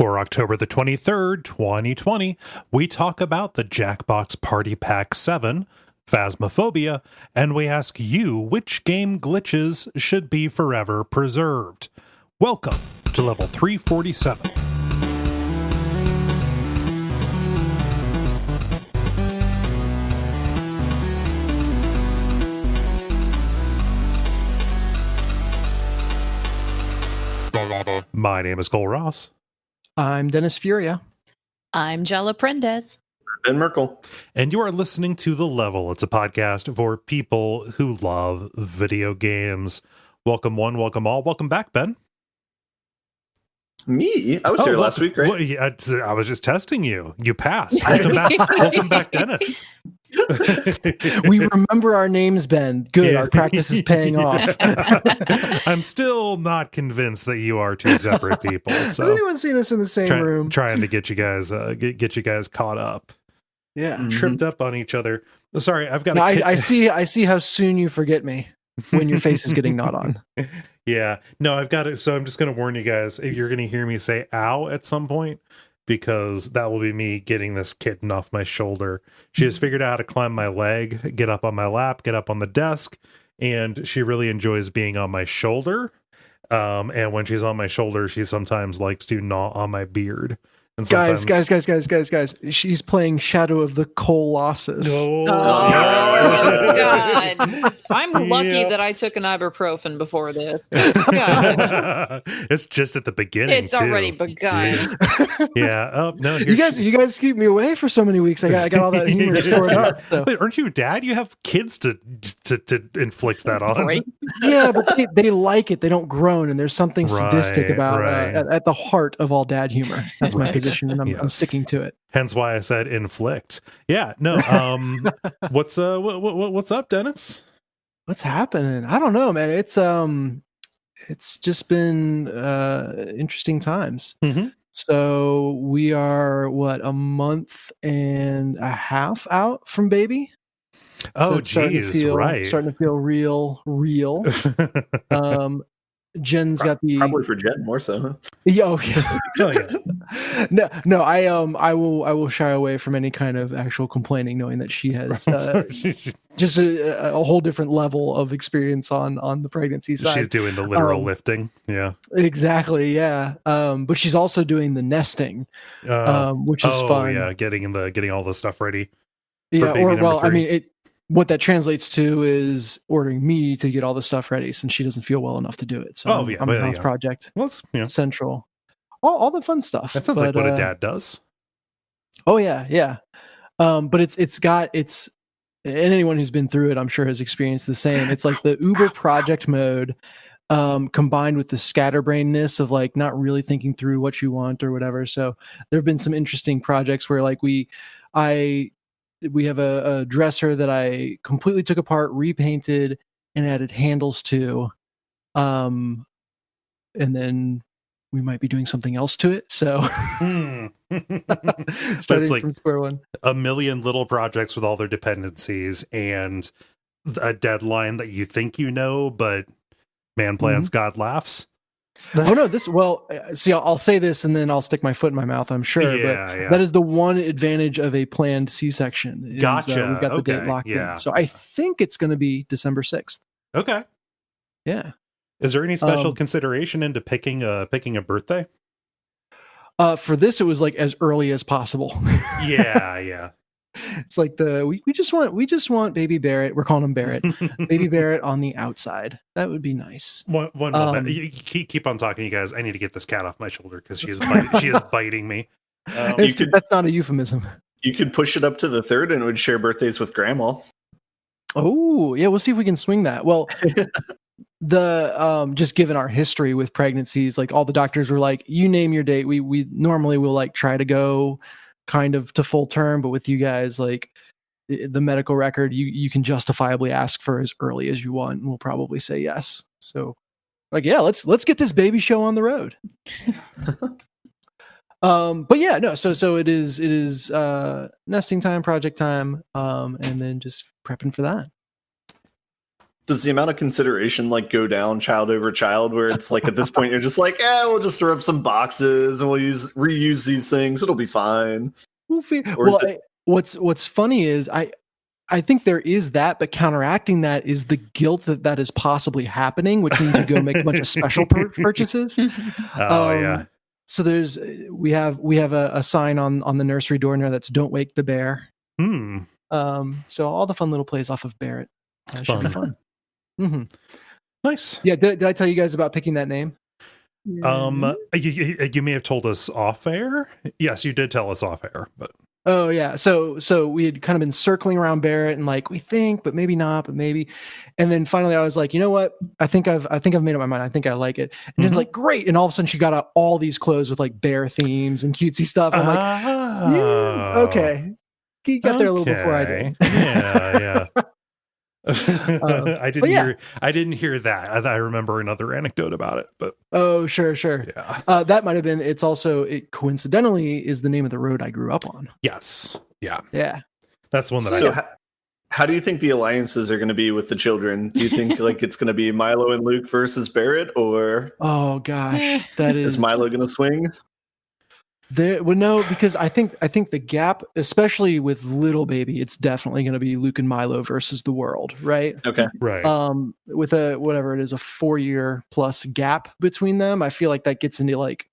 For October the 23rd, 2020, we talk about the Jackbox Party Pack 7, Phasmophobia, and we ask you which game glitches should be forever preserved. Welcome to level 347. My name is Kole Ross. I'm Dennis Furia. I'm Jala Prendez. Ben Merkel. And you are listening to The Level. It's a podcast for people who love video games. Welcome one, welcome all. Welcome back, Ben. Me? I was here last week, right? Well, yeah, I was just testing you. You passed. Welcome back. Welcome back, Dennis. We remember our names, Ben. Good. Yeah. Our practice is paying off. I'm still not convinced that you are two separate people. So. Has anyone seen us in the same room? Trying to get you guys get you guys caught up. Yeah, tripped up on each other. Sorry, I've got. No, I see how soon you forget me when your face is getting gnawed on. Yeah, no, I've got it. So I'm just going to warn you guys: if you're going to hear me say "ow" at some point, because that will be me getting this kitten off my shoulder. She has figured out how to climb my leg, get up on my lap, get up on the desk, and she really enjoys being on my shoulder. And when she's on my shoulder, she sometimes likes to gnaw on my beard. And guys, she's playing Shadow of the Colossus. Oh God. I'm lucky that I took an ibuprofen before this. God. It's just at the beginning. It's already begun. Yeah. Oh no. You guys keep me away for so many weeks. I got all that humor stored up. So. Wait, aren't you a dad? You have kids to inflict that on. Right? Yeah, but they like it. They don't groan, and there's something sadistic about at the heart of all dad humor. That's my position. And I'm sticking to it. Hence why I said inflict. Yeah, no. What's up, Dennis? What's happening? I don't know, man. It's just been interesting times. Mm-hmm. So we are a month and a half out from baby. Oh, geez, right. Starting to feel real. Jen's got the probably for Jen more so. Huh? Yeah. Oh, yeah. No. I will shy away from any kind of actual complaining, knowing that she has just a whole different level of experience on the pregnancy side. She's doing the literal lifting. Yeah, exactly. Yeah. But she's also doing the nesting, which is fun. Yeah, getting all the stuff ready. Yeah. What that translates to is ordering me to get all the stuff ready since she doesn't feel well enough to do it. So I'm a house project. Well, it's central. All the fun stuff. That sounds like what a dad does. Oh yeah. But it's and anyone who's been through it, I'm sure has experienced the same. It's like the Uber project mode combined with the scatterbrainness of like not really thinking through what you want or whatever. So there have been some interesting projects where like we have a dresser that I completely took apart, repainted, and added handles to. And then we might be doing something else to it. So That's like from square one. A million little projects with all their dependencies and a deadline that you think you know, but man plans, God laughs. Oh no! See, I'll say this and then I'll stick my foot in my mouth. I'm sure, that is the one advantage of a planned C-section. Gotcha. We've got the date locked in, so I think it's going to be December 6th. Okay. Yeah. Is there any special consideration into picking a birthday? For this, it was like as early as possible. Yeah. It's like we just want baby Barrett. We're calling him Barrett. Baby Barrett on the outside. That would be nice. One moment. You keep on talking, you guys. I need to get this cat off my shoulder because she is biting me. That's not a euphemism. You could push it up to the 3rd and it would share birthdays with Grandma. Oh yeah, we'll see if we can swing that. Well, just given our history with pregnancies, like all the doctors were like, you name your date. We normally will like try to go kind of to full term, but with you guys, like the medical record, you can justifiably ask for as early as you want, and we'll probably say yes. So like, yeah, let's get this baby show on the road. But yeah, no, so it is nesting time, project time, and then just prepping for that. Does the amount of consideration like go down child over child, where it's like at this point you're just like, we'll just throw up some boxes and we'll reuse these things. It'll be fine. What's funny is I think there is that, but counteracting that is the guilt that is possibly happening, which means you go make a bunch of special purchases. Yeah. So we have a sign on the nursery door now that's "Don't wake the bear." So all the fun little plays off of Barrett should be fun. Mm-hmm. Nice. Yeah. Did I tell you guys about picking that name? You may have told us off air. Yes, you did tell us off air, but. Oh yeah. So we had kind of been circling around Barrett and like, we think, but maybe not, but maybe. And then finally I was like, you know what? I think I've made up my mind. I think I like it. And Jen's like, great. And all of a sudden she got out all these clothes with like bear themes and cutesy stuff. I'm like, okay. You got there a little before I did. Yeah. I didn't hear that. I remember another anecdote about it, but sure. Yeah. That might have been. It coincidentally is the name of the road I grew up on. Yes. Yeah. That's one that so how do you think the alliances are going to be with the children? Do you think like it's going to be Milo and Luke versus Barrett, or oh gosh, that is Milo going to swing? No, because I think the gap, especially with little baby, it's definitely going to be Luke and Milo versus the world, right? Okay, right. With a 4-year plus gap between them, I feel like that gets into like,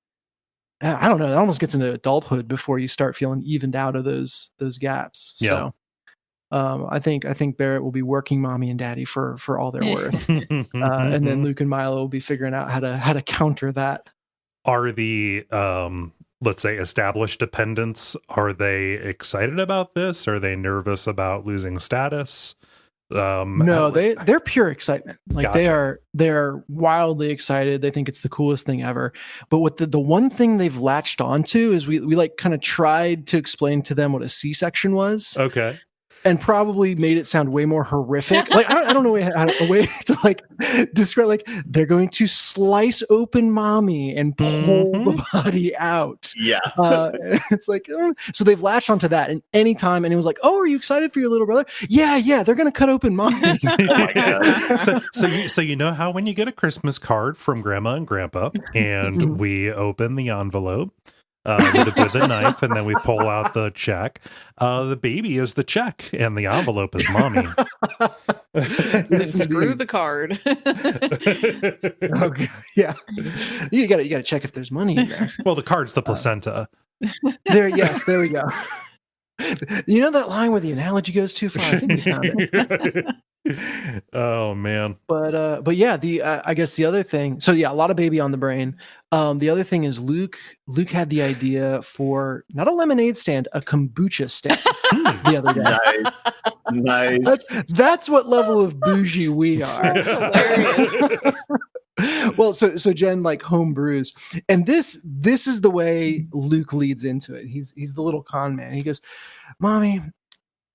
I don't know, that almost gets into adulthood before you start feeling evened out of those gaps. Yeah. So, I think Barrett will be working mommy and daddy for all they're worth, and then Luke and Milo will be figuring out how to counter that. Are the let's say established dependents, are they excited about this? Are they nervous about losing status? No, they're pure excitement. Like Gotcha. they're wildly excited. They think it's the coolest thing ever. But what the one thing they've latched onto is we like kind of tried to explain to them what a C-section was. Okay. And probably made it sound way more horrific. Like I don't know a way to like describe. Like they're going to slice open mommy and pull the body out. Yeah, it's like so they've latched onto that. And anytime, and it was like, "Oh, are you excited for your little brother?" Yeah, they're going to cut open mommy. Oh my God. So you know how when you get a Christmas card from Grandma and Grandpa, and we open the envelope. With a knife, and then we pull out the check. The baby is the check, and the envelope is mommy. And screw the card. Okay. Yeah, you got to check if there's money in there. Well, the card's the placenta. There we go. You know that line where the analogy goes too far? I think we found it. Oh man. But yeah, I guess the other thing. So yeah, a lot of baby on the brain. The other thing is Luke had the idea for not a lemonade stand, a kombucha stand the other day. Nice. That's what level of bougie we are. Hilarious. Well, so Jen like home brews, and this is the way Luke leads into it. He's the little con man. He goes, "Mommy,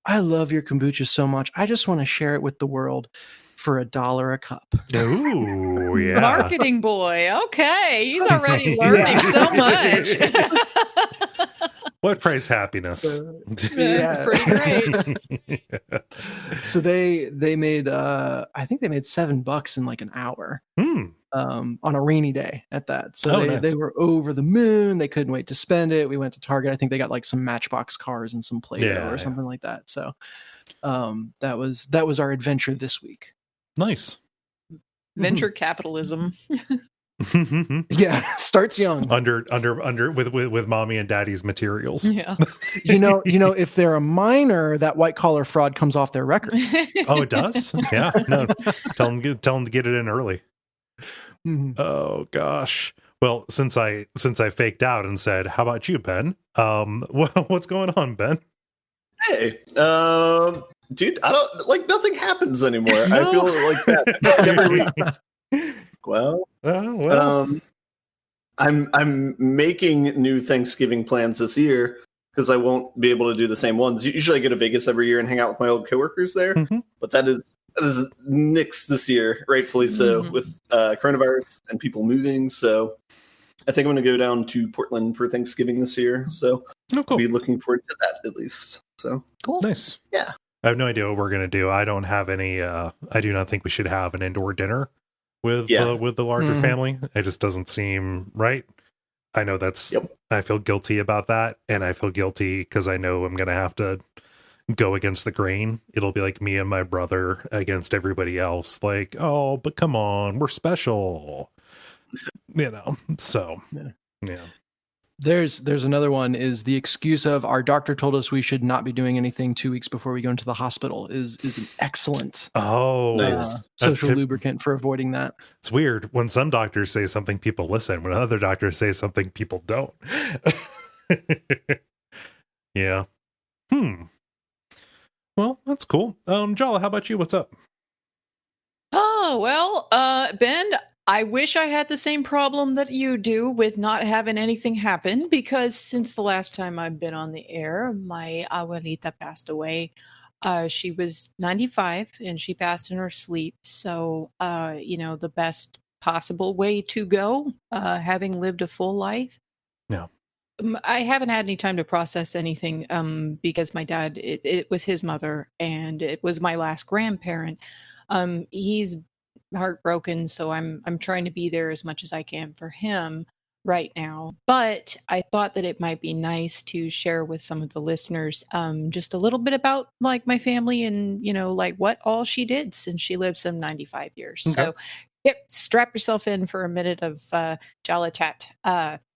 I love your kombucha so much. I just want to share it with the world for $1 a cup." Ooh, yeah. Marketing boy. Okay, he's already learning so much. What price happiness? That's pretty great. Yeah. So they made I think they made $7 in like an hour. On a rainy day at that. So they were over the moon. They couldn't wait to spend it. We went to Target. I think they got like some Matchbox cars and some Play-Doh or something like that. So that was our adventure this week. Nice. Venture capitalism. Yeah, starts young. Under with mommy and daddy's materials. Yeah. You know, if they're a minor, that white collar fraud comes off their record. Oh, it does? Yeah. No. Tell them to get it in early. Mm-hmm. Oh gosh. Well, since I faked out and said, "How about you, Ben?" What's going on, Ben? Hey, dude, I don't like nothing happens anymore. No. I feel like that every week. Well, I'm making new Thanksgiving plans this year because I won't be able to do the same ones. Usually, I go to Vegas every year and hang out with my old coworkers there, but that is nixed this year, rightfully so, with coronavirus and people moving. So I think I'm going to go down to Portland for Thanksgiving this year. So cool. I'll be looking forward to that at least. So cool. Nice. Yeah. I have no idea what we're gonna do. I don't have any. I do not think we should have an indoor dinner with the larger family. It just doesn't seem right. I know that's. Yep. I feel guilty about that, and I feel guilty because I know I'm gonna have to go against the grain. It'll be like me and my brother against everybody else. Like, oh, but come on, we're special. So yeah. There's another one, is the excuse of our doctor told us we should not be doing anything 2 weeks before we go into the hospital is an excellent Nice. social lubricant for avoiding that. It's weird when some doctors say something, people listen. When other doctors say something, people don't. Yeah. Well, that's cool. Jala, how about you? What's up? Oh, well, Ben, I wish I had the same problem that you do with not having anything happen, because since the last time I've been on the air, my abuelita passed away. She was 95 and she passed in her sleep. So, the best possible way to go, having lived a full life. No. I haven't had any time to process anything because my dad, it was his mother and it was my last grandparent. He's heartbroken, so I'm trying to be there as much as I can for him right now. But I thought that it might be nice to share with some of the listeners just a little bit about like my family and like what all she did since she lived some 95 years. Okay. So strap yourself in for a minute of Jala chat.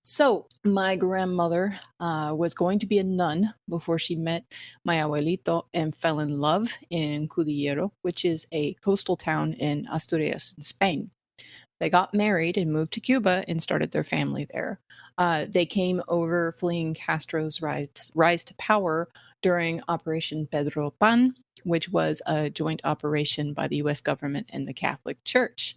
So my grandmother was going to be a nun before she met my abuelito and fell in love in Cudillero, which is a coastal town in Asturias in Spain. They got married and moved to Cuba and started their family there. They came over fleeing Castro's rise to power during Operation Pedro Pan, which was a joint operation by the U.S. government and the Catholic Church.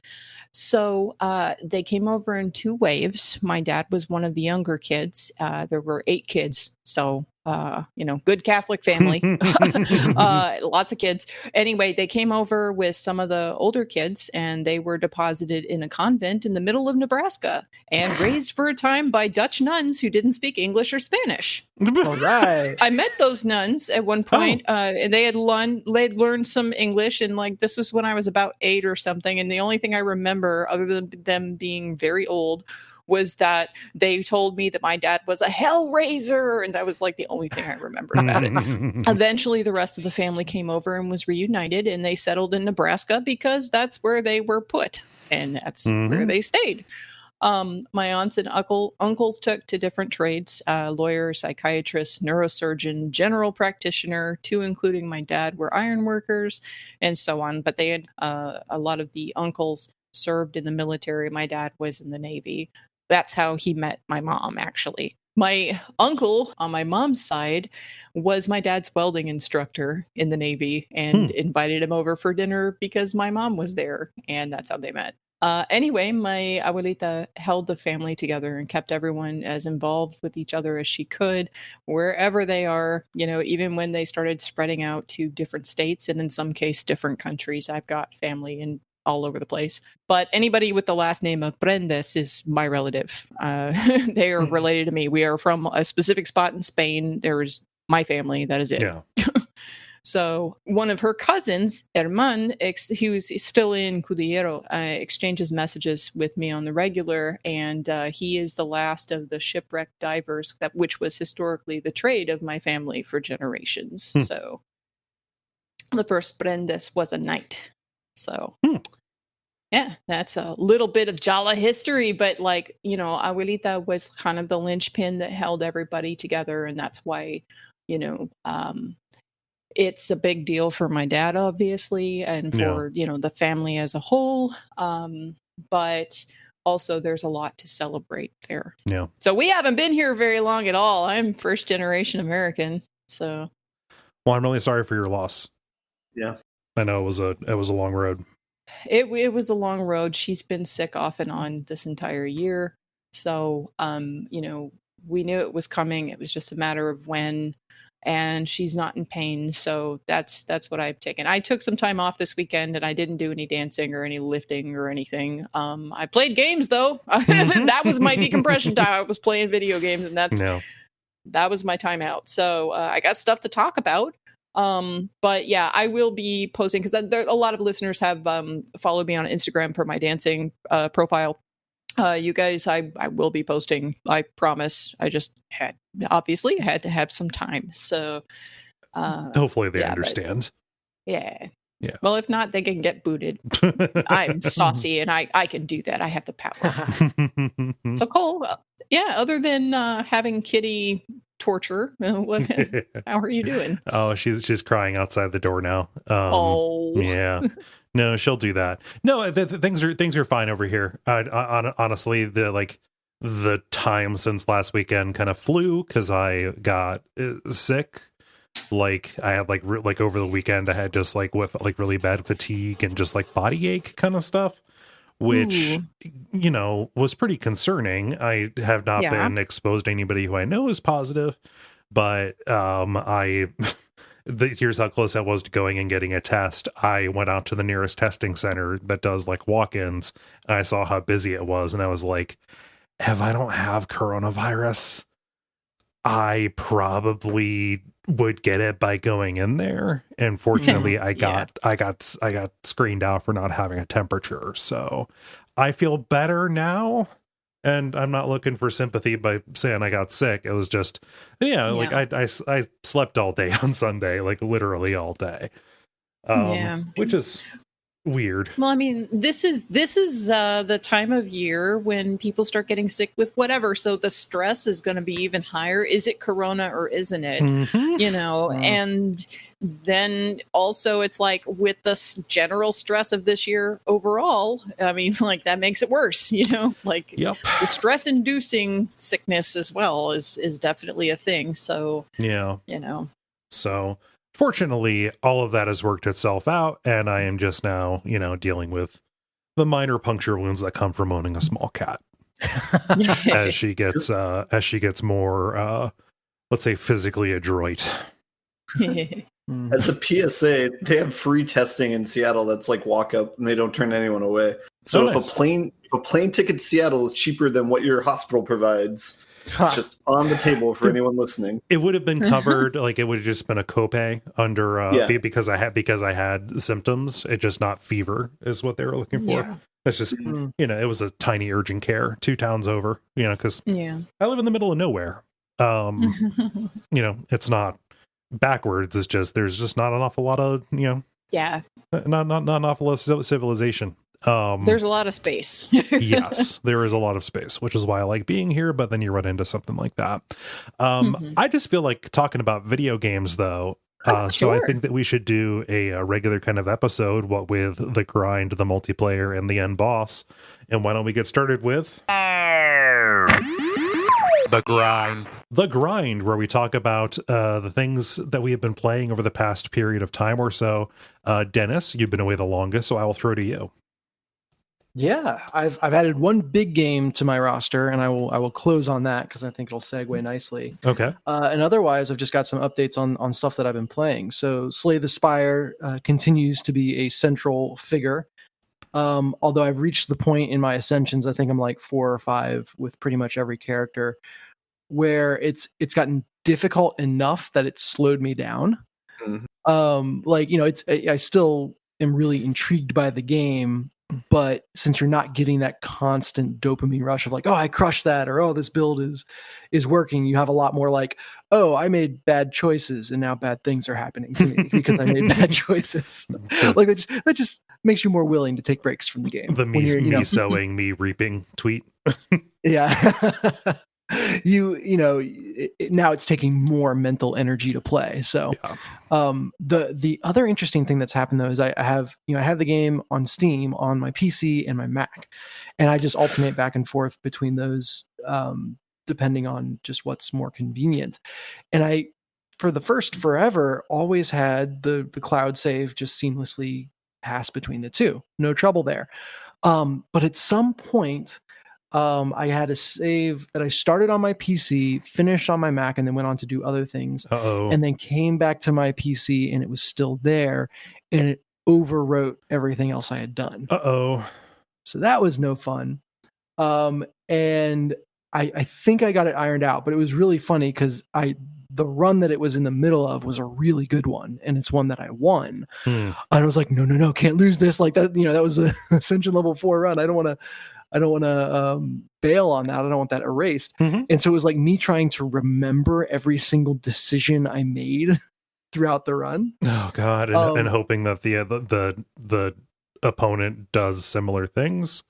So they came over in 2 waves. My dad was one of the younger kids. There were 8 kids. So, good Catholic family, lots of kids. Anyway, they came over with some of the older kids and they were deposited in a convent in the middle of Nebraska and raised for a time by Dutch nuns who didn't speak English or Spanish. All right. I met those nuns at one point, and they'd learned some English, and like this was when I was about 8 or something. And the only thing I remember, other than them being very old, was that they told me that my dad was a hellraiser, and that was like the only thing I remember about it. Eventually, the rest of the family came over and was reunited, and they settled in Nebraska because that's where they were put, and that's where they stayed. My aunts and uncles took to different trades, lawyer, psychiatrist, neurosurgeon, general practitioner, 2, including my dad, were iron workers, and so on. But they had a lot of the uncles served in the military. My dad was in the Navy. That's how he met my mom, actually. My uncle on my mom's side was my dad's welding instructor in the Navy and invited him over for dinner because my mom was there, and that's how they met. Anyway, my abuelita held the family together and kept everyone as involved with each other as she could, wherever they are, even when they started spreading out to different states and in some case different countries. I've got family in all over the place. But anybody with the last name of Prendes is my relative. They are related to me. We are from a specific spot in Spain. There's my family. That is it. Yeah. So one of her cousins, Herman, he was still in Cudillero, exchanges messages with me on the regular, and he is the last of the shipwrecked divers, which was historically the trade of my family for generations. So the first Prendes was a knight. So yeah, that's a little bit of Jala history, but abuelita was kind of the linchpin that held everybody together, and that's why, it's a big deal for my dad, obviously, and for, the family as a whole. But also there's a lot to celebrate there. Yeah. So we haven't been here very long at all. I'm first generation American. So. Well, I'm really sorry for your loss. Yeah. I know it was a long road. It was a long road. She's been sick off and on this entire year. So, we knew it was coming. It was just a matter of when. And she's not in pain, so that's what I've taken. I took some time off this weekend, and I didn't do any dancing or any lifting or anything. I played games though. That was my decompression time. I was playing video games, and that was my time out. So I got stuff to talk about. But yeah, I will be posting because a lot of listeners have followed me on Instagram for my dancing profile. You guys, I will be posting. I promise. I just had to have some time. So hopefully they understand. Yeah. Yeah. Well, if not, they can get booted. I'm saucy and I can do that. I have the power. So Kole, other than having kitty torture, how are you doing? Oh, she's crying outside the door now. Oh. Yeah. No, she'll do that. No, things are fine over here. Honestly, the time since last weekend kind of flew because I got sick. Like I had like over the weekend I had just with really bad fatigue and just body ache kind of stuff, which was pretty concerning. I have not been exposed to anybody who I know is positive, but here's how close I was to going and getting a test. I went out to the nearest testing center that does walk-ins, and I saw how busy it was, and I was like, if I don't have coronavirus, I probably would get it by going in there. And fortunately I got screened out for not having a temperature. So I feel better now, and I'm not looking for sympathy by saying I got sick. It was just, I slept all day on Sunday, literally all day. Which is weird. Well, I mean, this is the time of year when people start getting sick with whatever, so the stress is going to be even higher. Is it corona or isn't it? Mm-hmm. And then also it's with the general stress of this year overall, I mean, that makes it worse. Yep. The stress inducing sickness as well is definitely a thing. So so fortunately, all of that has worked itself out, and I am just now, dealing with the minor puncture wounds that come from owning a small cat. as she gets more, let's say, physically adroit. As a PSA, they have free testing in Seattle that's walk up, and they don't turn anyone away. So if a plane ticket to Seattle is cheaper than what your hospital provides, it's just on the table for anyone listening. It would have been covered, it would have just been a copay under because I had symptoms. It just not fever is what they were looking for. Yeah. That's just it was a tiny urgent care 2 towns over. Because I live in the middle of nowhere. It's not backwards. It's just there's just not an awful lot of not an awful lot of civilization. There's a lot of space. Yes, there is a lot of space, which is why I like being here, but then you run into something like that. I just feel like talking about video games though. So I think that we should do a regular kind of episode, what with the grind, the multiplayer, and the end boss. And why don't we get started with the grind, where we talk about the things that we have been playing over the past period of time or so. Dennis, you've been away the longest, so I will throw to you. Yeah, I've added one big game to my roster, and I will close on that because I think it'll segue nicely. Okay. And otherwise, I've just got some updates on stuff that I've been playing. So Slay the Spire continues to be a central figure. Although I've reached the point in my ascensions, I think I'm 4 or 5 with pretty much every character, where it's gotten difficult enough that it's slowed me down. I still am really intrigued by the game. But since you're not getting that constant dopamine rush of I crushed that, or this build is working, you have a lot more I made bad choices and now bad things are happening to me because I made bad choices. That just makes you more willing to take breaks from the game. The me sowing, me reaping tweet. Yeah. Now it's taking more mental energy to play. So the other interesting thing that's happened though is I have the game on Steam on my PC and my Mac, and I just alternate back and forth between those depending on just what's more convenient. And I, for the first forever, always had the cloud save just seamlessly pass between the two, no trouble there. But at some point I had a save that I started on my PC, finished on my Mac, and then went on to do other things. And then came back to my PC and it was still there, and it overwrote everything else I had done. So that was no fun. And I think I got it ironed out, but it was really funny because I the run that it was in the middle of was a really good one, and it's one that I won. And I was like, no, can't lose this. Like that, that was a Ascension level 4 run. I don't want to bail on that. I don't want that erased. And so it was like me trying to remember every single decision I made throughout the run. Oh God, and hoping that the opponent does similar things.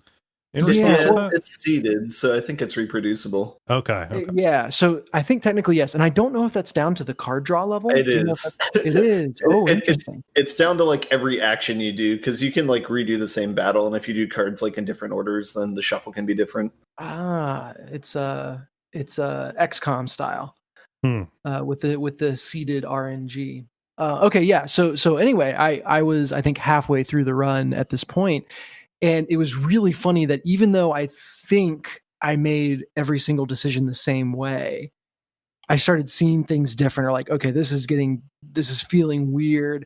It's seeded, so I think it's reproducible. Okay. Yeah, so I think technically yes, and I don't know if that's down to the card draw level. It is. It is. Oh, interesting. It's down to like every action you do, because you can like redo the same battle, and if you do cards like in different orders, then the shuffle can be different. It's XCOM style with the seeded RNG. Okay, yeah. So anyway, I was I think halfway through the run at this point. And it was really funny that even though I think I made every single decision the same way, I started seeing things different, or like, okay, this is feeling weird.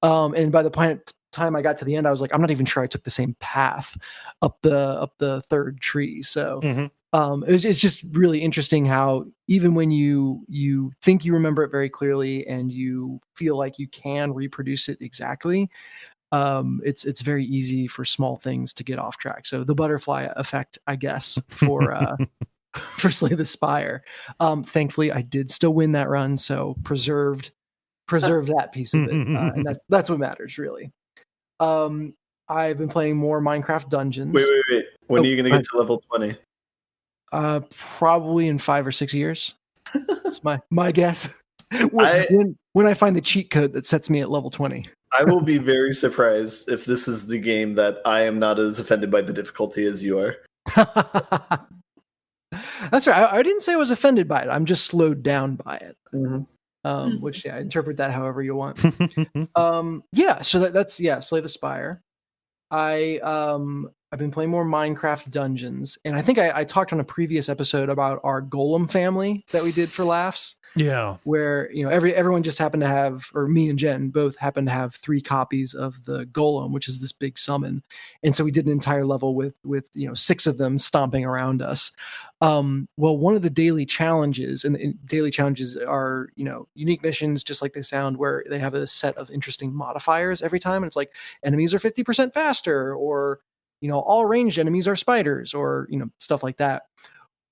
And by the time I got to the end, I was like, I'm not even sure I took the same path up the third tree. So it's just really interesting how even when you think you remember it very clearly and you feel like you can reproduce it exactly, it's very easy for small things to get off track. So the butterfly effect, I guess, for for Slay the Spire. Thankfully, I did still win that run, so preserved that piece of it, and that's what matters, really. I've been playing more Minecraft Dungeons. Wait. When are you going to get to level 20? Probably in 5 or 6 years. That's my guess. When I find the cheat code that sets me at level 20. I will be very surprised if this is the game that I am not as offended by the difficulty as you are. That's right. I didn't say I was offended by it. I'm just slowed down by it. Which, interpret that however you want. So that's Slay the Spire. I've been playing more Minecraft Dungeons, and I think I talked on a previous episode about our Golem family that we did for laughs. Yeah, where everyone just happened to have, or me and Jen both happened to have 3 copies of the Golem, which is this big summon, and so we did an entire level with 6 of them stomping around us. Well, one of the daily challenges, and daily challenges are unique missions, just like they sound, where they have a set of interesting modifiers every time, and it's like enemies are 50% faster, or all ranged enemies are spiders, or stuff like that.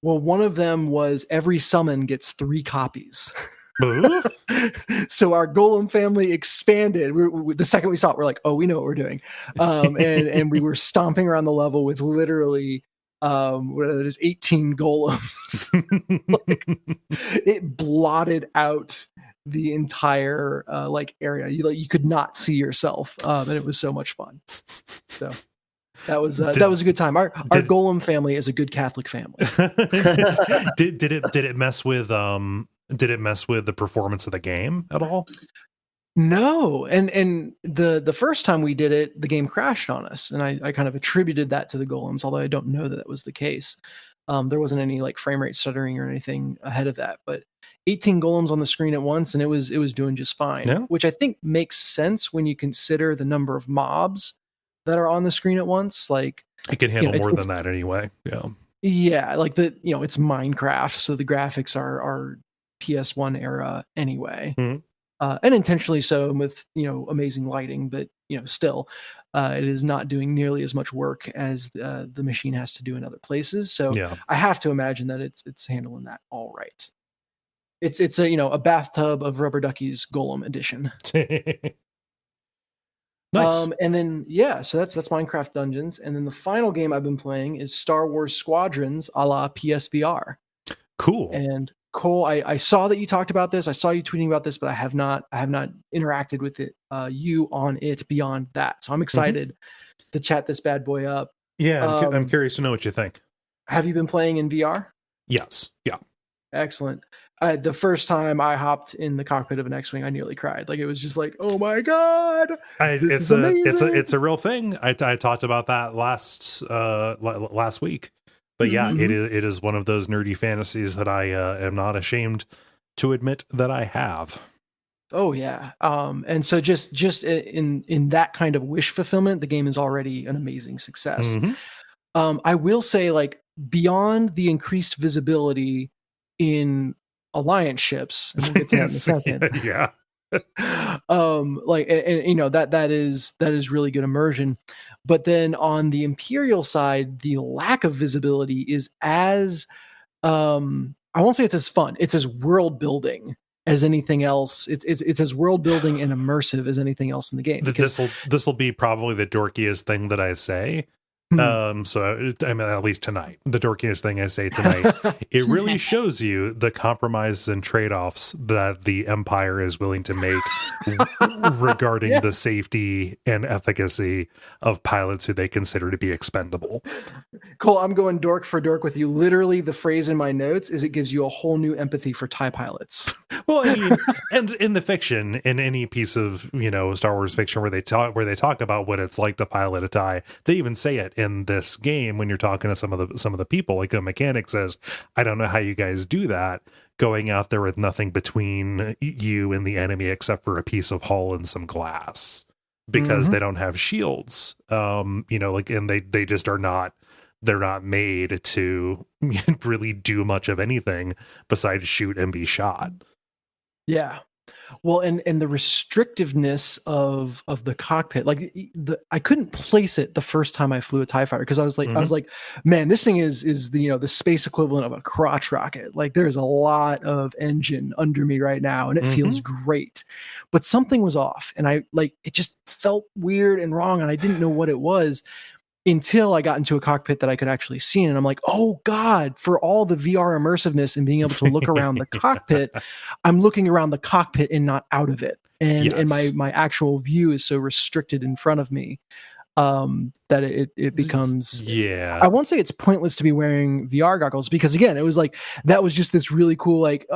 Well, one of them was every summon gets 3 copies. So our Golem family expanded. The second we saw it, we're like, oh, we know what we're doing. And we were stomping around the level with literally, 18 golems. It blotted out the entire area. You could not see yourself, and it was so much fun. So that was a good time. Our Golem family is a good Catholic family. Did it mess with the performance of the game at all? No, and the first time we did it, the game crashed on us, and I kind of attributed that to the golems, although I don't know that was the case. There wasn't any frame rate stuttering or anything ahead of that, but 18 golems on the screen at once, and it was doing just fine. Yeah. Which I think makes sense when you consider the number of mobs that are on the screen at once. Like, it can handle more than that anyway. Yeah, it's Minecraft, so the graphics are PS1 era anyway. And intentionally so, with amazing lighting, but still it is not doing nearly as much work as the machine has to do in other places. So I have to imagine that it's handling that all right. It's a bathtub of rubber duckies Golem edition. Nice. And then so that's Minecraft Dungeons, and then the final game I've been playing is Star Wars Squadrons a la PSVR. Cool. And Kole, I saw that you talked about this. I saw you tweeting about this, but I have not interacted with it, you on it beyond that. So I'm excited to chat this bad boy up. Yeah, I'm curious to know what you think. Have you been playing in VR? Yes. Yeah. Excellent. The first time I hopped in the cockpit of an X-Wing, I nearly cried. Like, it was just like, oh my God, it's a real thing. I talked about that last week. But yeah, it is one of those nerdy fantasies that I am not ashamed to admit that I have. Oh yeah. And so just in that kind of wish fulfillment, the game is already an amazing success. I will say, beyond the increased visibility in alliance ships, and we'll get to that in a second. Yeah. Like, and you know, that is really good immersion. But then on the Imperial side, the lack of visibility is as I won't say it's as fun. It's as world building as anything else. It's as world building and immersive as anything else in the game. This will be probably the dorkiest thing that I say. So I mean, at least tonight, the dorkiest thing I say tonight, it really shows you the compromises and trade-offs that the Empire is willing to make regarding the safety and efficacy of pilots who they consider to be expendable. Cole, I'm going dork for dork with you. Literally, the phrase in my notes is it gives you a whole new empathy for TIE pilots. Well, I mean, and in the fiction, in any piece of, you know, Star Wars fiction where they talk about what it's like to pilot a TIE, they even say it in this game when you're talking to some of the people. Like a mechanic says, "I don't know how you guys do that, going out there with nothing between you and the enemy except for a piece of hull and some glass, because they don't have shields." You know, like, and they just are not. They're not made to really do much of anything besides shoot and be shot. Yeah. Well, and the restrictiveness of the cockpit, like I couldn't place it the first time I flew a TIE fighter, because I was like, man, this thing is the, you know, the space equivalent of a crotch rocket. Like, there's a lot of engine under me right now, and it feels great. But something was off, and it just felt weird and wrong, and I didn't know what it was until I got into a cockpit that I could actually see. And I'm like, oh God, for all the VR immersiveness and being able to look around the cockpit, I'm looking around the cockpit and not out of it. And my actual view is so restricted in front of me that it becomes, I won't say it's pointless to be wearing VR goggles, because again, it was like, that was just this really cool, like,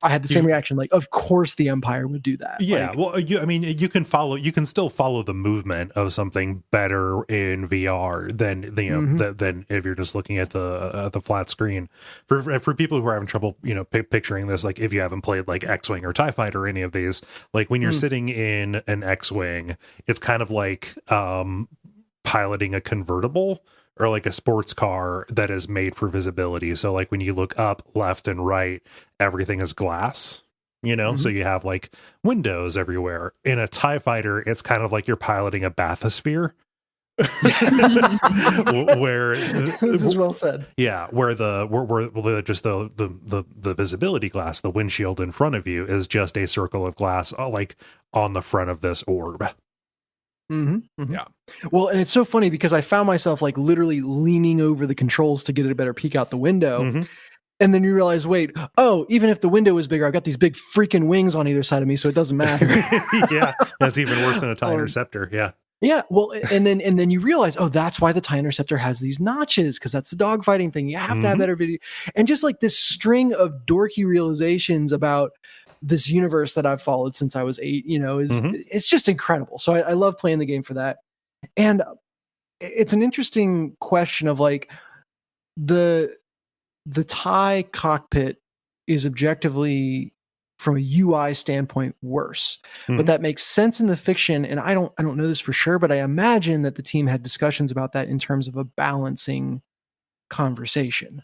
I had the same reaction, like, of course the Empire would do that. Yeah. Like, Well, you can still follow the movement of something better in VR than if you're just looking at the flat screen. For people who are having trouble, you know, picturing this, like if you haven't played like X-Wing or TIE Fighter or any of these, like when you're sitting in an X-Wing, it's kind of like piloting a convertible or like a sports car that is made for visibility. So like when you look up, left, and right, everything is glass, you know, so you have like windows everywhere. In a TIE fighter, it's kind of like you're piloting a bathysphere. Where this is well said. Yeah, where the visibility glass, the windshield in front of you, is just a circle of glass like on the front of this orb. Yeah. Well, and it's so funny because I found myself like literally leaning over the controls to get a better peek out the window. And then you realize, wait, even if the window is bigger, I've got these big freaking wings on either side of me, so it doesn't matter. Yeah, that's even worse than a TIE Interceptor. Yeah. Yeah, well, and then you realize, that's why the TIE Interceptor has these notches, because that's the dogfighting thing. You have to have better video, and just like this string of dorky realizations about this universe that I've followed since I was 8, you know, it's just incredible. So I love playing the game for that. And it's an interesting question of like the TIE cockpit is objectively, from a UI standpoint, worse, but that makes sense in the fiction. And I don't know this for sure, but I imagine that the team had discussions about that in terms of a balancing conversation.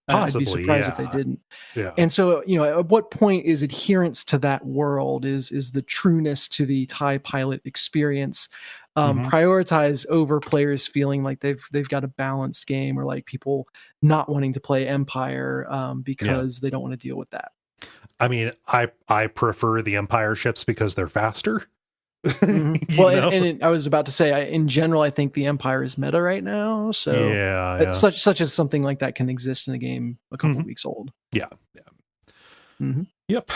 Possibly, I'd be surprised if they didn't. Yeah. And so, you know, at what point is adherence to that world, is the trueness to the TIE pilot experience prioritized over players feeling like they've got a balanced game, or like people not wanting to play Empire because they don't want to deal with that? I mean, I prefer the Empire ships because they're faster. Well, and I was about to say, in general, I think the Empire is meta right now. So such as something like that can exist in a game a couple of weeks old. Yeah. Yep.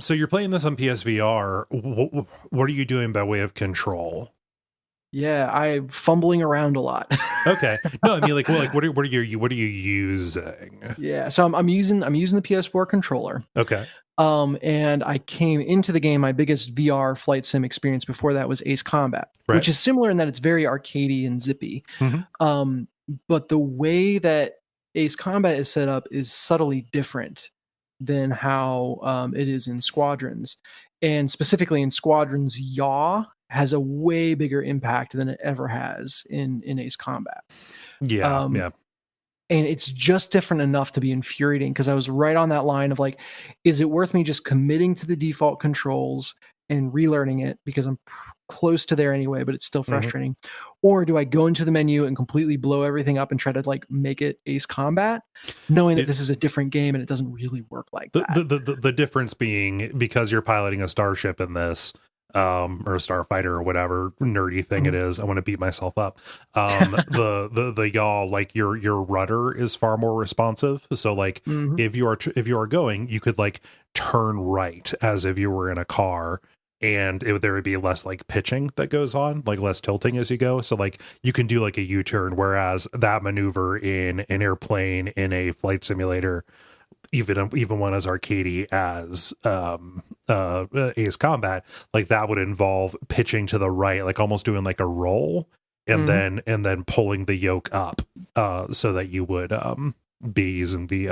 So you're playing this on PSVR. What are you doing by way of control? Yeah, I'm fumbling around a lot. Okay. No, I mean, like what are you using? Yeah, so I'm using the PS4 controller. Okay. And I came into the game, my biggest VR flight sim experience before that was Ace Combat, which is similar in that it's very arcadey and zippy. But the way that Ace Combat is set up is subtly different than how it is in Squadrons. And specifically in Squadrons, yaw has a way bigger impact than it ever has in Ace Combat. Yeah. and it's just different enough to be infuriating, because I was right on that line of like, is it worth me just committing to the default controls and relearning it because I'm close to there anyway, but it's still frustrating? Or do I go into the menu and completely blow everything up and try to like make it Ace Combat, knowing that this is a different game and it doesn't really work like that? The difference being, because you're piloting a starship in this, or a starfighter or whatever nerdy thing it is, I want to beat myself up. The yaw, like your rudder is far more responsive. So like if you are going, you could like turn right as if you were in a car, and there would be less like pitching that goes on, like less tilting as you go. So like you can do like a U-turn, whereas that maneuver in an airplane, in a flight simulator, even one as arcadey as Ace Combat, like that would involve pitching to the right, like almost doing like a roll, and then pulling the yoke up, so that you would be using the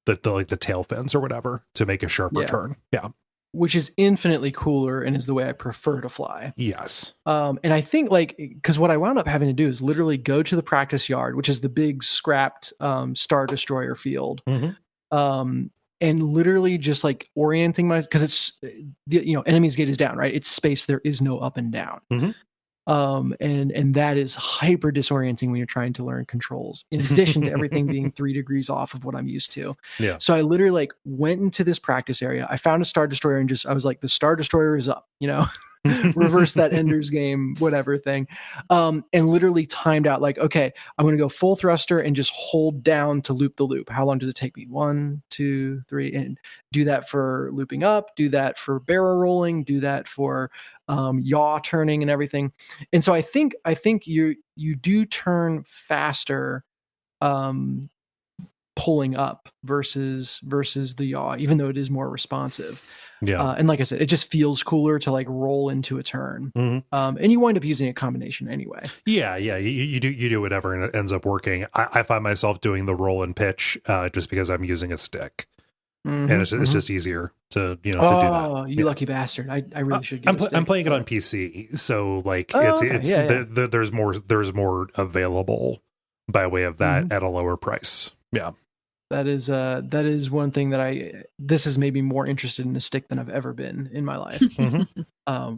like the tail fins or whatever to make a sharper turn. Yeah. Which is infinitely cooler and is the way I prefer to fly. Yes. And I think like, because what I wound up having to do is literally go to the practice yard, which is the big scrapped Star Destroyer field. And literally just like orienting because it's, enemy's gate is down, right? It's space. There is no up and down. And that is hyper disorienting when you're trying to learn controls, in addition to everything being 3 degrees off of what I'm used to. Yeah. So I literally like went into this practice area. I found a Star Destroyer and I was like, the Star Destroyer is up, reverse that Ender's Game, whatever thing. And literally timed out like, okay, I'm going to go full thruster and just hold down to loop the loop. How long does it take me? 1, 2, 3, and do that for looping up, do that for barrel rolling, do that for yaw turning and everything. And so I think you do turn faster pulling up versus the yaw, even though it is more responsive. Yeah. And like I said, it just feels cooler to like roll into a turn. And you wind up using a combination anyway. Yeah. You do whatever and it ends up working. I find myself doing the roll and pitch just because I'm using a stick. And it's just easier to to do that. Oh, you lucky bastard! I really should. I'm playing it on PC, so like there's more available by way of that at a lower price. Yeah, that is one thing that this is maybe more interested in a stick than I've ever been in my life,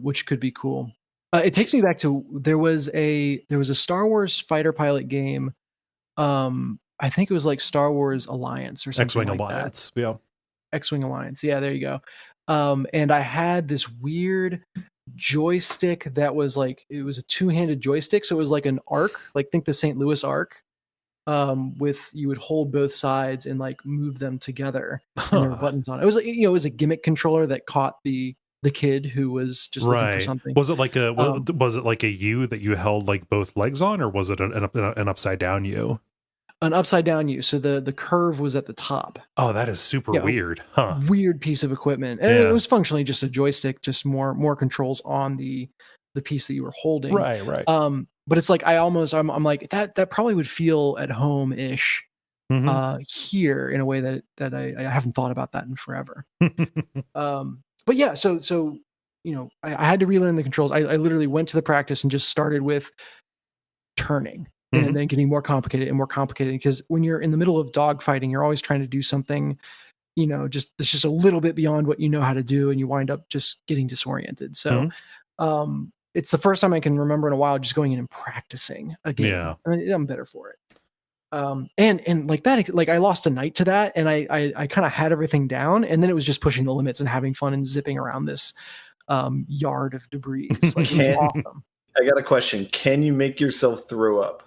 which could be cool. It takes me back to there was a Star Wars fighter pilot game. I think it was like Star Wars Alliance or something. X-Wing like Alliance. That. Yeah. X-Wing Alliance. Yeah, there you go. And I had this weird joystick that was like, it was a 2-handed joystick. So it was like an arc, like think the St. Louis arc, with, you would hold both sides and like move them together. And there were buttons on it. It was like, it was a gimmick controller that caught the kid who was just looking for something. Was it like a U that you held like both legs on, or was it an upside down U? An upside down U, so the curve was at the top. Oh, that is super weird, huh? Weird piece of equipment, and it was functionally just a joystick, just more controls on the piece that you were holding. Right. But it's like I'm like that probably would feel at home ish here in a way that I haven't thought about that in forever. But yeah, so I had to relearn the controls. I literally went to the practice and just started with turning. And then getting more complicated because when you're in the middle of dogfighting, you're always trying to do something, it's just a little bit beyond what you know how to do, and you wind up just getting disoriented. So it's the first time I can remember in a while just going in and practicing a game. Yeah. I'm better for it. And like that, like I lost a night to that, and I kind of had everything down, and then it was just pushing the limits and having fun and zipping around this yard of debris. Like, it was awesome. I got a question. Can you make yourself throw up?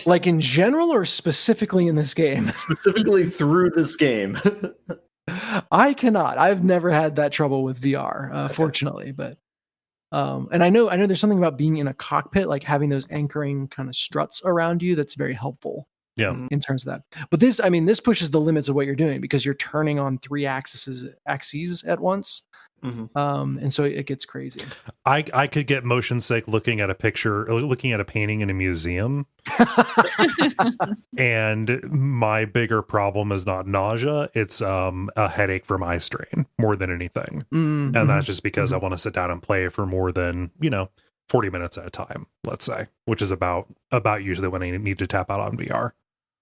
Like in general or specifically in this game? Specifically through this game. I cannot. I've never had that trouble with VR, fortunately, but and I know there's something about being in a cockpit, like having those anchoring kind of struts around you, that's very helpful. Yeah. In terms of that. But this pushes the limits of what you're doing, because you're turning on 3 axes at once. And so it gets crazy. I could get motion sick looking at a painting in a museum. And my bigger problem is not nausea, it's a headache from eye strain more than anything. And that's just because I want to sit down and play for more than 40 minutes at a time, let's say, which is about usually when I need to tap out on VR.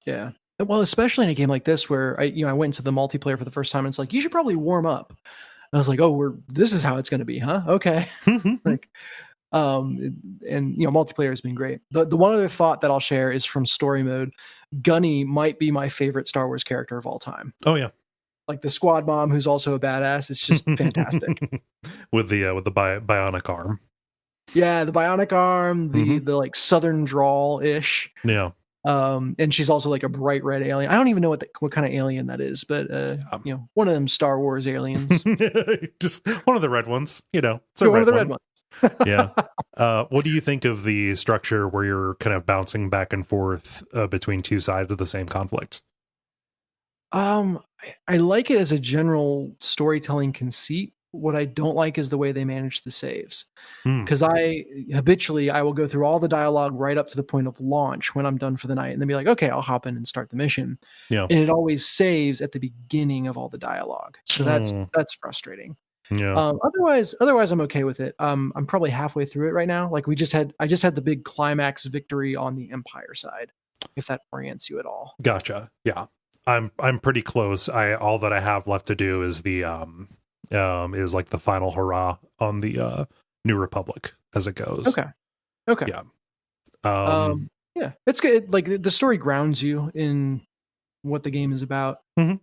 Yeah. Well, especially in a game like this where I went into the multiplayer for the first time and it's like, you should probably warm up. I was like, oh, this is how it's going to be, huh? Okay. Like, and multiplayer has been great. The one other thought that I'll share is from story mode. Gunny might be my favorite Star Wars character of all time. Oh yeah. Like the squad mom, who's also a badass. It's just fantastic. with the bionic arm. Yeah, the bionic arm, the like southern drawl ish. Yeah. And she's also like a bright red alien. I don't even know what kind of alien that is, but one of them Star Wars aliens. Just one of the red ones. It's one of the red ones. Yeah. What do you think of the structure where you're kind of bouncing back and forth between two sides of the same conflict? I like it as a general storytelling conceit. What I don't like is the way they manage the saves, because I will go through all the dialogue right up to the point of launch when I'm done for the night, and then be like, okay, I'll hop in and start the mission. Yeah, and it always saves at the beginning of all the dialogue, so that's frustrating. Yeah. Otherwise, I'm okay with it. I'm probably halfway through it right now. Like I just had the big climax victory on the Empire side, if that orients you at all. Gotcha. Yeah, I'm pretty close. All that I have left to do is the is like the final hurrah on the New Republic as it goes. Okay. Yeah. Yeah, it's good. Like the story grounds you in what the game is about. It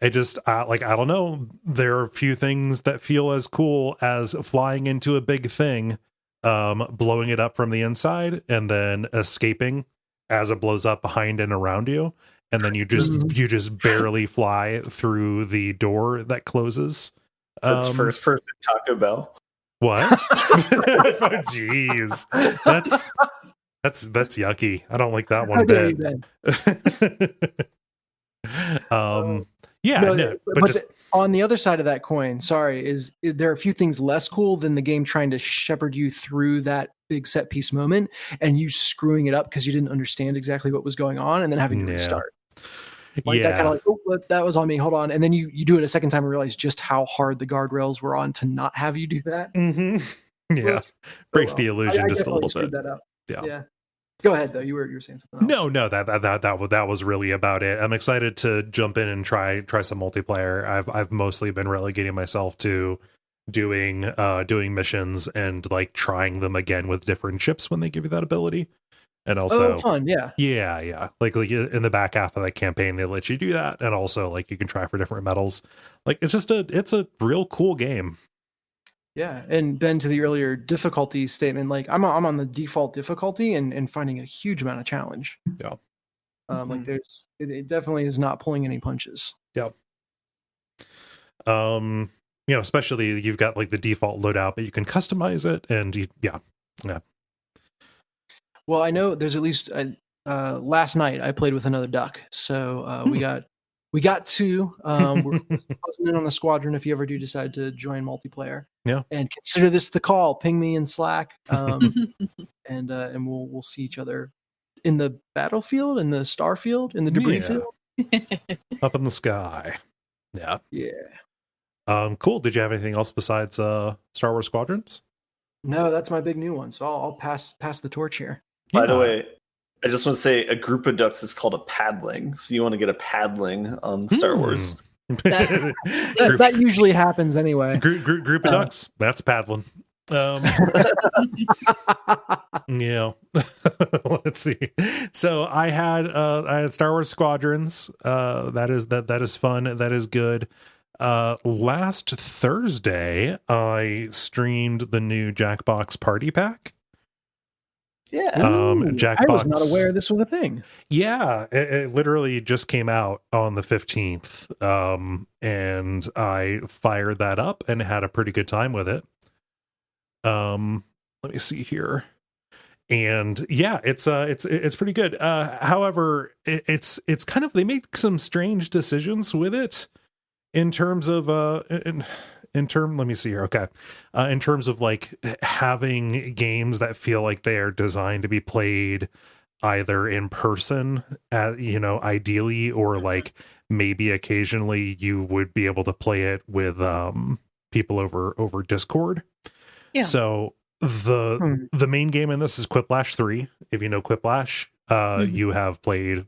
just I don't know. There are a few things that feel as cool as flying into a big thing, blowing it up from the inside, and then escaping as it blows up behind and around you. And then you just barely fly through the door that closes. That's first person Taco Bell. What? Oh, jeez, that's yucky. I don't like that one bit. But on the other side of that coin, there are a few things less cool than the game trying to shepherd you through that big set piece moment and you screwing it up because you didn't understand exactly what was going on and then having to restart. That kind of like, that was on me. Hold on. And then you do it a second time and realize just how hard the guardrails were on to not have you do that. Yeah. Oops. Breaks the illusion just a little bit. That up. Yeah. Go ahead though. You were saying something else. No, that was really about it. I'm excited to jump in and try some multiplayer. I've mostly been relegating myself to doing missions and like trying them again with different ships when they give you that ability. And also fun, yeah. Like in the back half of that campaign, they let you do that, and also like you can try for different medals. Like it's a real cool game. Yeah, and Ben, to the earlier difficulty statement, like I'm on the default difficulty and finding a huge amount of challenge. Yeah, like it definitely is not pulling any punches. Yeah. Especially you've got like the default loadout, but you can customize it, and yeah. Well, I know there's at least last night I played with another duck, so we got two. We're closing in on the squadron if you ever do decide to join multiplayer. Yeah, and consider this the call. Ping me in Slack, and we'll see each other in the battlefield, in the star field, in the debris field, up in the sky. Yeah. Cool. Did you have anything else besides Star Wars Squadrons? No, that's my big new one. So I'll pass the torch here. By the way, I just want to say a group of ducks is called a paddling. So you want to get a paddling on Star Wars. That usually happens anyway. Group of ducks. That's paddling. Yeah. Let's see. So I had Star Wars Squadrons. That is fun. That is good. Last Thursday, I streamed the new Jackbox Party Pack. Yeah. Jackbox. I was not aware this was a thing. Yeah, it literally just came out on the 15th. And I fired that up and had a pretty good time with it. Let me see here. And yeah, it's pretty good. However, it's kind of, they make some strange decisions with it in terms of let me see here. Okay. In terms of like having games that feel like they are designed to be played either in person ideally, or like maybe occasionally you would be able to play it with people over Discord. Yeah. So The main game in this is Quiplash 3. If you know Quiplash, you have played.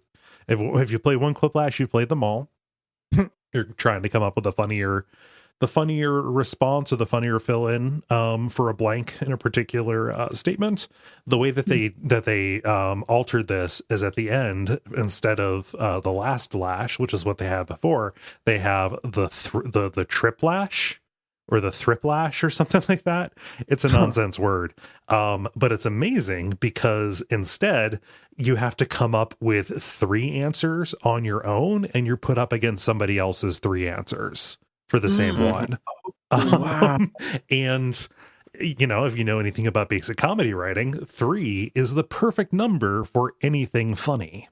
If you played one Quiplash, you played them all. You're trying to come up with the funnier response or the funnier fill in for a blank in a particular statement. The way that they altered this is at the end, instead of the last lash, which is what they had before, they have the triplash or the thriplash or something like that. It's a nonsense word, but it's amazing because instead you have to come up with 3 answers on your own, and you're put up against somebody else's 3 answers for the same one. Wow. And you know, if you know anything about basic comedy writing, 3 is the perfect number for anything funny.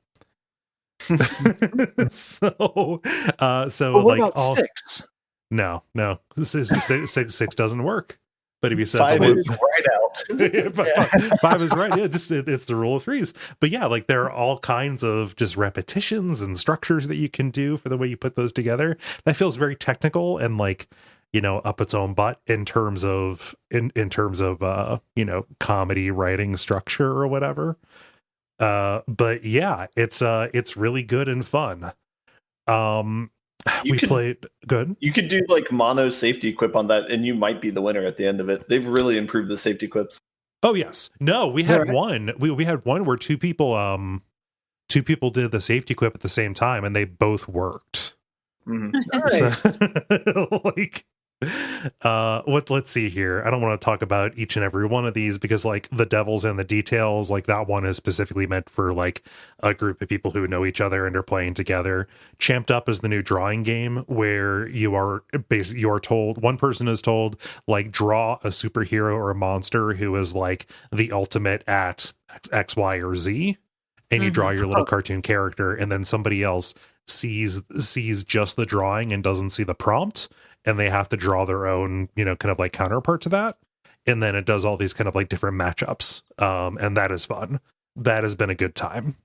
so But what like about 6? No, six doesn't work. But if you said 5 is right out. 5 is right, yeah, just it's the rule of 3s. But yeah, like there are all kinds of just repetitions and structures that you can do for the way you put those together. That feels very technical and like, you know, up its own butt in terms of you know, comedy writing structure or whatever. But yeah, it's really good and fun. Played good. You could do like mono safety quip on that, and you might be the winner at the end of it. They've really improved the safety quips. Oh yes, no, we had one. We had one where two people did the safety quip at the same time, and they both worked. Nice. So, like, let's see here. I don't want to talk about each and every one of these because like the devil's in the details. Like that one is specifically meant for like a group of people who know each other and are playing together. Champed Up is the new drawing game where you are told, one person is told, like, draw a superhero or a monster who is like the ultimate at X, Y, or Z, and you draw your little cartoon character, and then somebody else sees just the drawing and doesn't see the prompt, and they have to draw their own, you know, kind of like counterpart to that. And then it does all these kind of like different matchups. And that is fun. That has been a good time.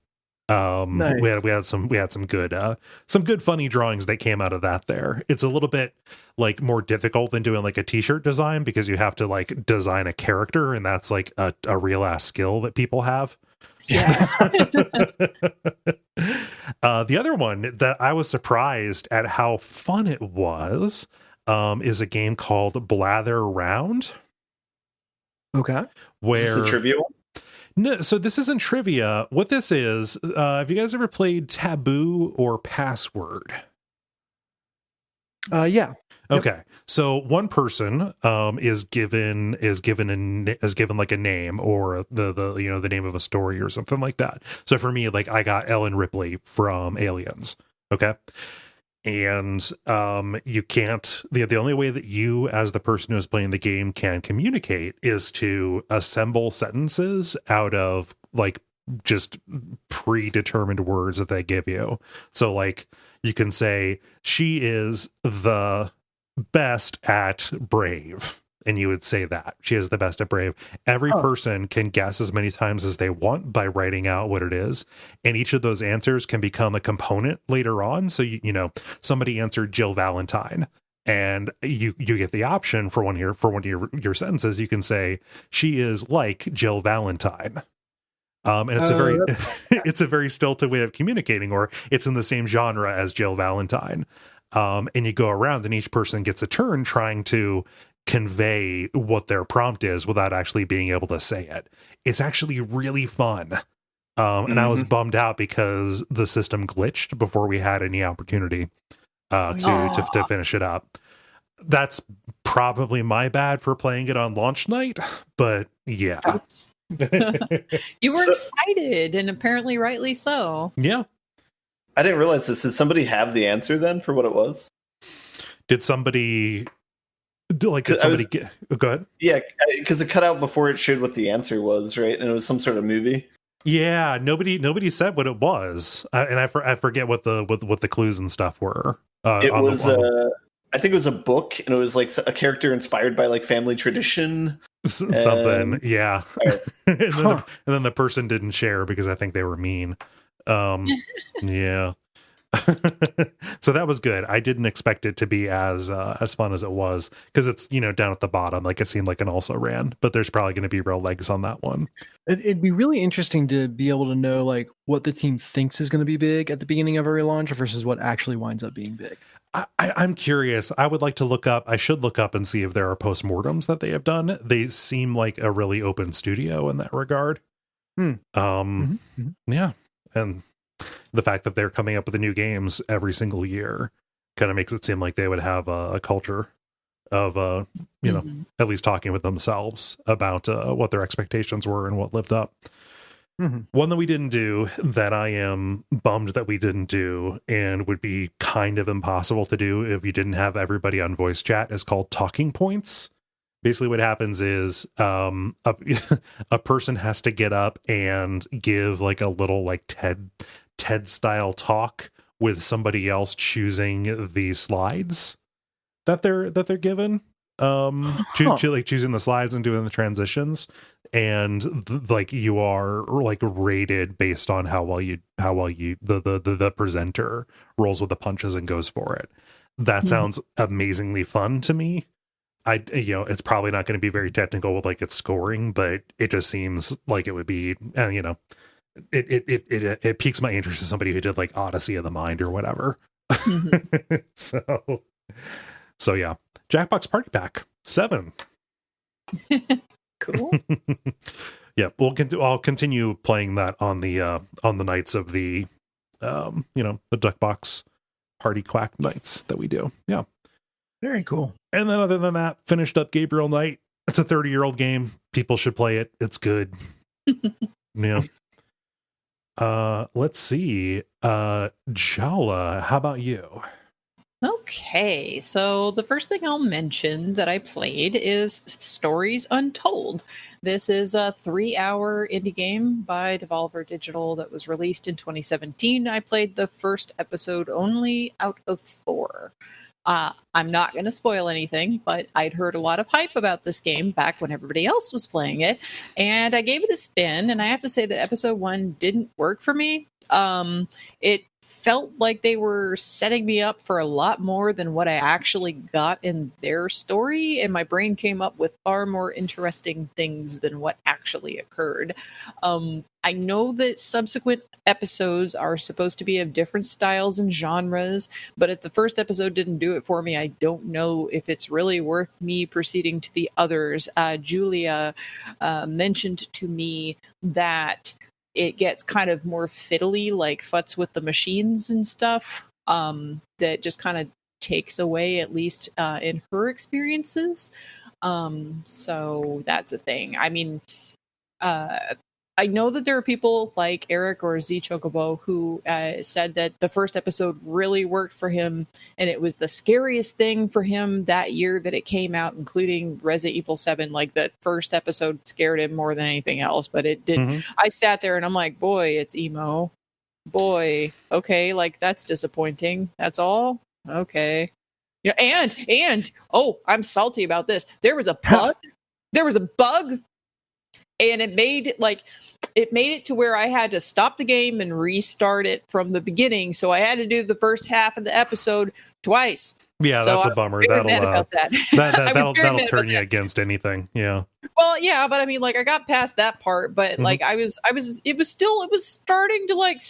Nice. We had some good funny drawings that came out of that there. It's a little bit like more difficult than doing like a t-shirt design because you have to like design a character, and that's like a real ass skill that people have. Yeah. The other one that I was surprised at how fun it was is a game called Blather Round. Okay. Where Is this a trivia one? No, so this isn't trivia. What this is, have you guys ever played Taboo or Password? Yeah. Okay, so one person is given like a name or the you know, the name of a story or something like that. So for me, like I got Ellen Ripley from Aliens. Okay, and you can't. The only way that you, as the person who is playing the game, can communicate is to assemble sentences out of like just predetermined words that they give you. So like you can say she is the best at Brave, and you would say that she is the best at Brave. Every person can guess as many times as they want by writing out what it is, and each of those answers can become a component later on. So you know, somebody answered Jill Valentine, and you get the option for one of your sentences. You can say she is like Jill Valentine. And it's it's a very stilted way of communicating, or it's in the same genre as Jill Valentine. And you go around and each person gets a turn trying to convey what their prompt is without actually being able to say it. It's actually really fun. And I was bummed out because the system glitched before we had any opportunity to finish it up. That's probably my bad for playing it on launch night, but yeah. You were excited, and apparently rightly so. Yeah. I didn't realize this. Did somebody have the answer then for what it was? Did somebody go ahead? Yeah, because it cut out before it showed what the answer was, right? And it was some sort of movie. Yeah, nobody said what it was, and I forget what the clues and stuff were. It was I think it was a book, and it was like a character inspired by like family tradition. Something, yeah. and then the person didn't share because I think they were mean. Yeah. So that was good. I didn't expect it to be as fun as it was, because it's, down at the bottom. Like, it seemed like an also ran, but there's probably going to be real legs on that one. It'd be really interesting to be able to know like what the team thinks is going to be big at the beginning of a relaunch versus what actually winds up being big. I'm curious. I would like to look up. I should look up and see if there are postmortems that they have done. They seem like a really open studio in that regard. Yeah, and the fact that they're coming up with the new games every single year kind of makes it seem like they would have a culture of at least talking with themselves about what their expectations were and what lived up. One that we didn't do, that I am bummed that we didn't do, and would be kind of impossible to do if you didn't have everybody on voice chat, is called Talking Points. Basically what happens is a person has to get up and give like a little like TED style talk with somebody else choosing the slides that they're given, choosing the slides and doing the transitions, and like you are like rated based on how well the presenter rolls with the punches and goes for it. That sounds amazingly fun to me. It's probably not going to be very technical with like its scoring, but it just seems like it would be, it piques my interest as somebody who did like Odyssey of the Mind or whatever. So yeah, Jackbox Party Pack 7. Cool. Yeah, I'll continue playing that on the nights of the the Duckbox Party Quack nights that we do. Yeah. Very cool. And then other than that, finished up Gabriel Knight. It's a 30-year-old game. People should play it. It's good. Yeah. Let's see. Jala, how about you? Okay, so the first thing I'll mention that I played is Stories Untold. This is a 3-hour indie game by Devolver Digital that was released in 2017. I played the first episode only out of 4. I'm not going to spoil anything, but I'd heard a lot of hype about this game back when everybody else was playing it, and I gave it a spin, and I have to say that episode 1 didn't work for me. It felt like they were setting me up for a lot more than what I actually got in their story, and my brain came up with far more interesting things than what actually occurred. I know that subsequent episodes are supposed to be of different styles and genres, but if the first episode didn't do it for me, I don't know if it's really worth me proceeding to the others. Julia mentioned to me that it gets kind of more fiddly, like futz with the machines and stuff, that just kind of takes away, at least in her experiences. So that's a thing. I mean, I know that there are people like Eric or Z Chocobo who said that the first episode really worked for him, and it was the scariest thing for him that year that it came out, including Resident Evil 7. Like, that first episode scared him more than anything else, but it did. I sat there and I'm like, boy, it's emo. Boy, okay, like, that's disappointing. That's all? Okay. Yeah, and oh, I'm salty about this. There was a bug. And it made it to where I had to stop the game and restart it from the beginning. So I had to do the first half of the episode twice. Yeah, so that's a bummer. That'll turn you against anything. Yeah. Well, yeah, but I mean, like, I got past that part, but like, it was starting to, like,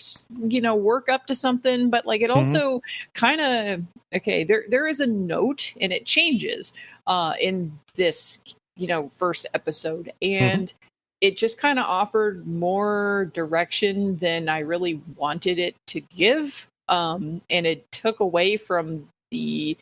work up to something, but like, it also kind of, okay, there is a note and it changes in this, first episode, and it just kind of offered more direction than I really wanted it to give. And it took away from the,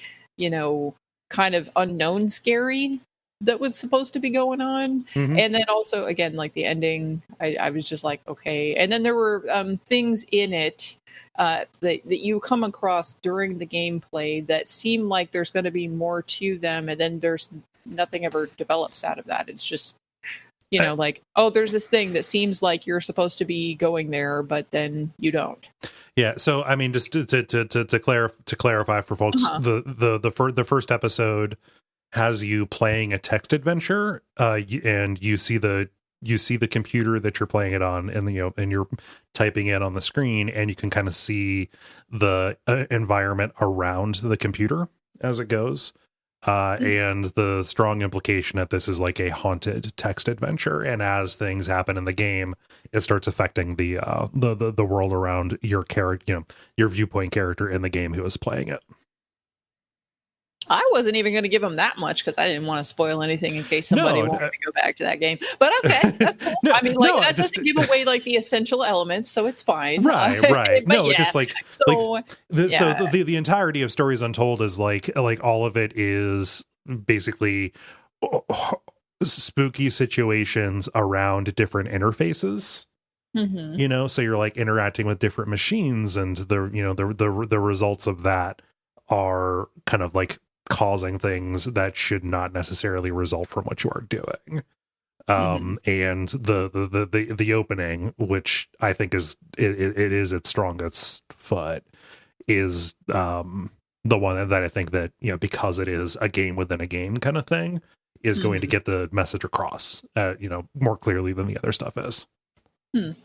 kind of unknown scary that was supposed to be going on. And then also, again, like, the ending, I was just like, okay. And then there were things in it that you come across during the gameplay that seem like there's going to be more to them, and then there's nothing ever develops out of that. It's just, like, oh, there's this thing that seems like you're supposed to be going there, but then you don't. Yeah. So, I mean, just to clarify for folks, the first episode has you playing a text adventure, and you see the you see the computer that you're playing it on, and and you're typing it on the screen, and you can kind of see the environment around the computer as it goes. And the strong implication that this is like a haunted text adventure, and as things happen in the game, it starts affecting the world around your character, your viewpoint character in the game who is playing it. I wasn't even going to give them that much because I didn't want to spoil anything in case somebody wanted to go back to that game. But okay, that's cool. I mean, that doesn't give away like the essential elements, so it's fine. Right. No, yeah. just like the entirety of Stories Untold is like all of it is basically spooky situations around different interfaces. Mm-hmm. So you're like interacting with different machines, and the results of that are kind of like causing things that should not necessarily result from what you are doing. And the opening, which I think is it is its strongest foot, is the one that I think that because it is a game within a game kind of thing, is going to get the message across more clearly than the other stuff is.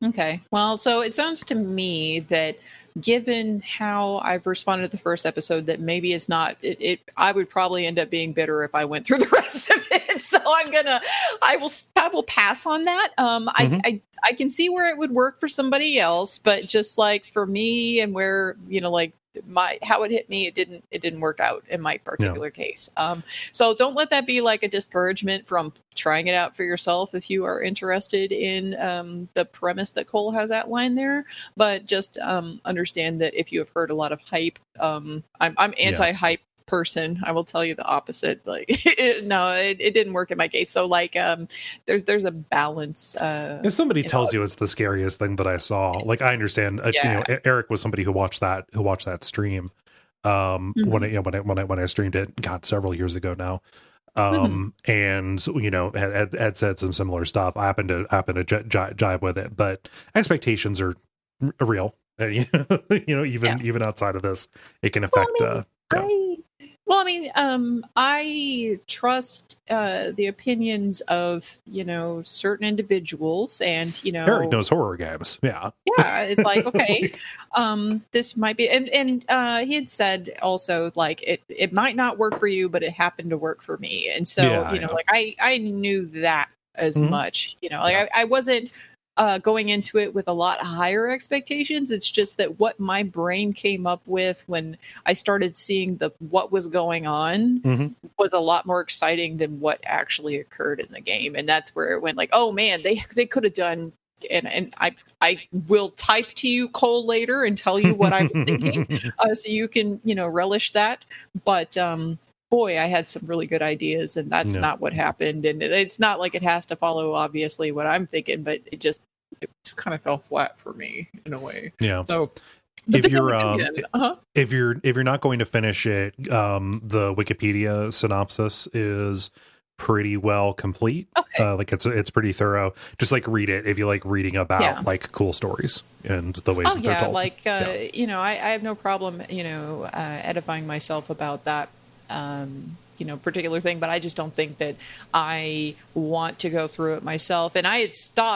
Okay, well, so it sounds to me that given how I've responded to the first episode, that maybe it's not it. I would probably end up being bitter if I went through the rest of it. So I will pass on that. I can see where it would work for somebody else, but just like for me and where like how it hit me, it didn't work out in my particular case. So don't let that be like a discouragement from trying it out for yourself if you are interested in the premise that Kole has outlined there. But just understand that if you have heard a lot of hype, I'm anti-hype person. I will tell you the opposite. Like it didn't work in my case. So like there's a balance. If somebody tells you it's the scariest thing that I saw, like I understand. Eric was somebody who watched that stream when I streamed it, several years ago now. And had said some similar stuff. I happened to jibe with it, but expectations are real. And, even outside of this, it can affect. I trust the opinions of certain individuals, and Eric knows horror games. Yeah, it's like okay, this might be, and he had said also like it might not work for you, but it happened to work for me, and so like I knew that as much. I wasn't going into it with a lot higher expectations. It's just that what my brain came up with when I started seeing what was going on was a lot more exciting than what actually occurred in the game. And that's where it went like, oh man, they could have done, and I will type to you, Kole, later and tell you what I was thinking, so you can, relish that. But boy, I had some really good ideas, and that's not what happened. And it's not like it has to follow obviously what I'm thinking, but it just kind of fell flat for me in a way. Yeah. So if you're not going to finish it, the Wikipedia synopsis is pretty well complete. Okay. Like it's pretty thorough. Just like read it if you like reading about like cool stories and the ways that they're told. Like I have no problem edifying myself about that particular thing, but I just don't think that I want to go through it myself. And I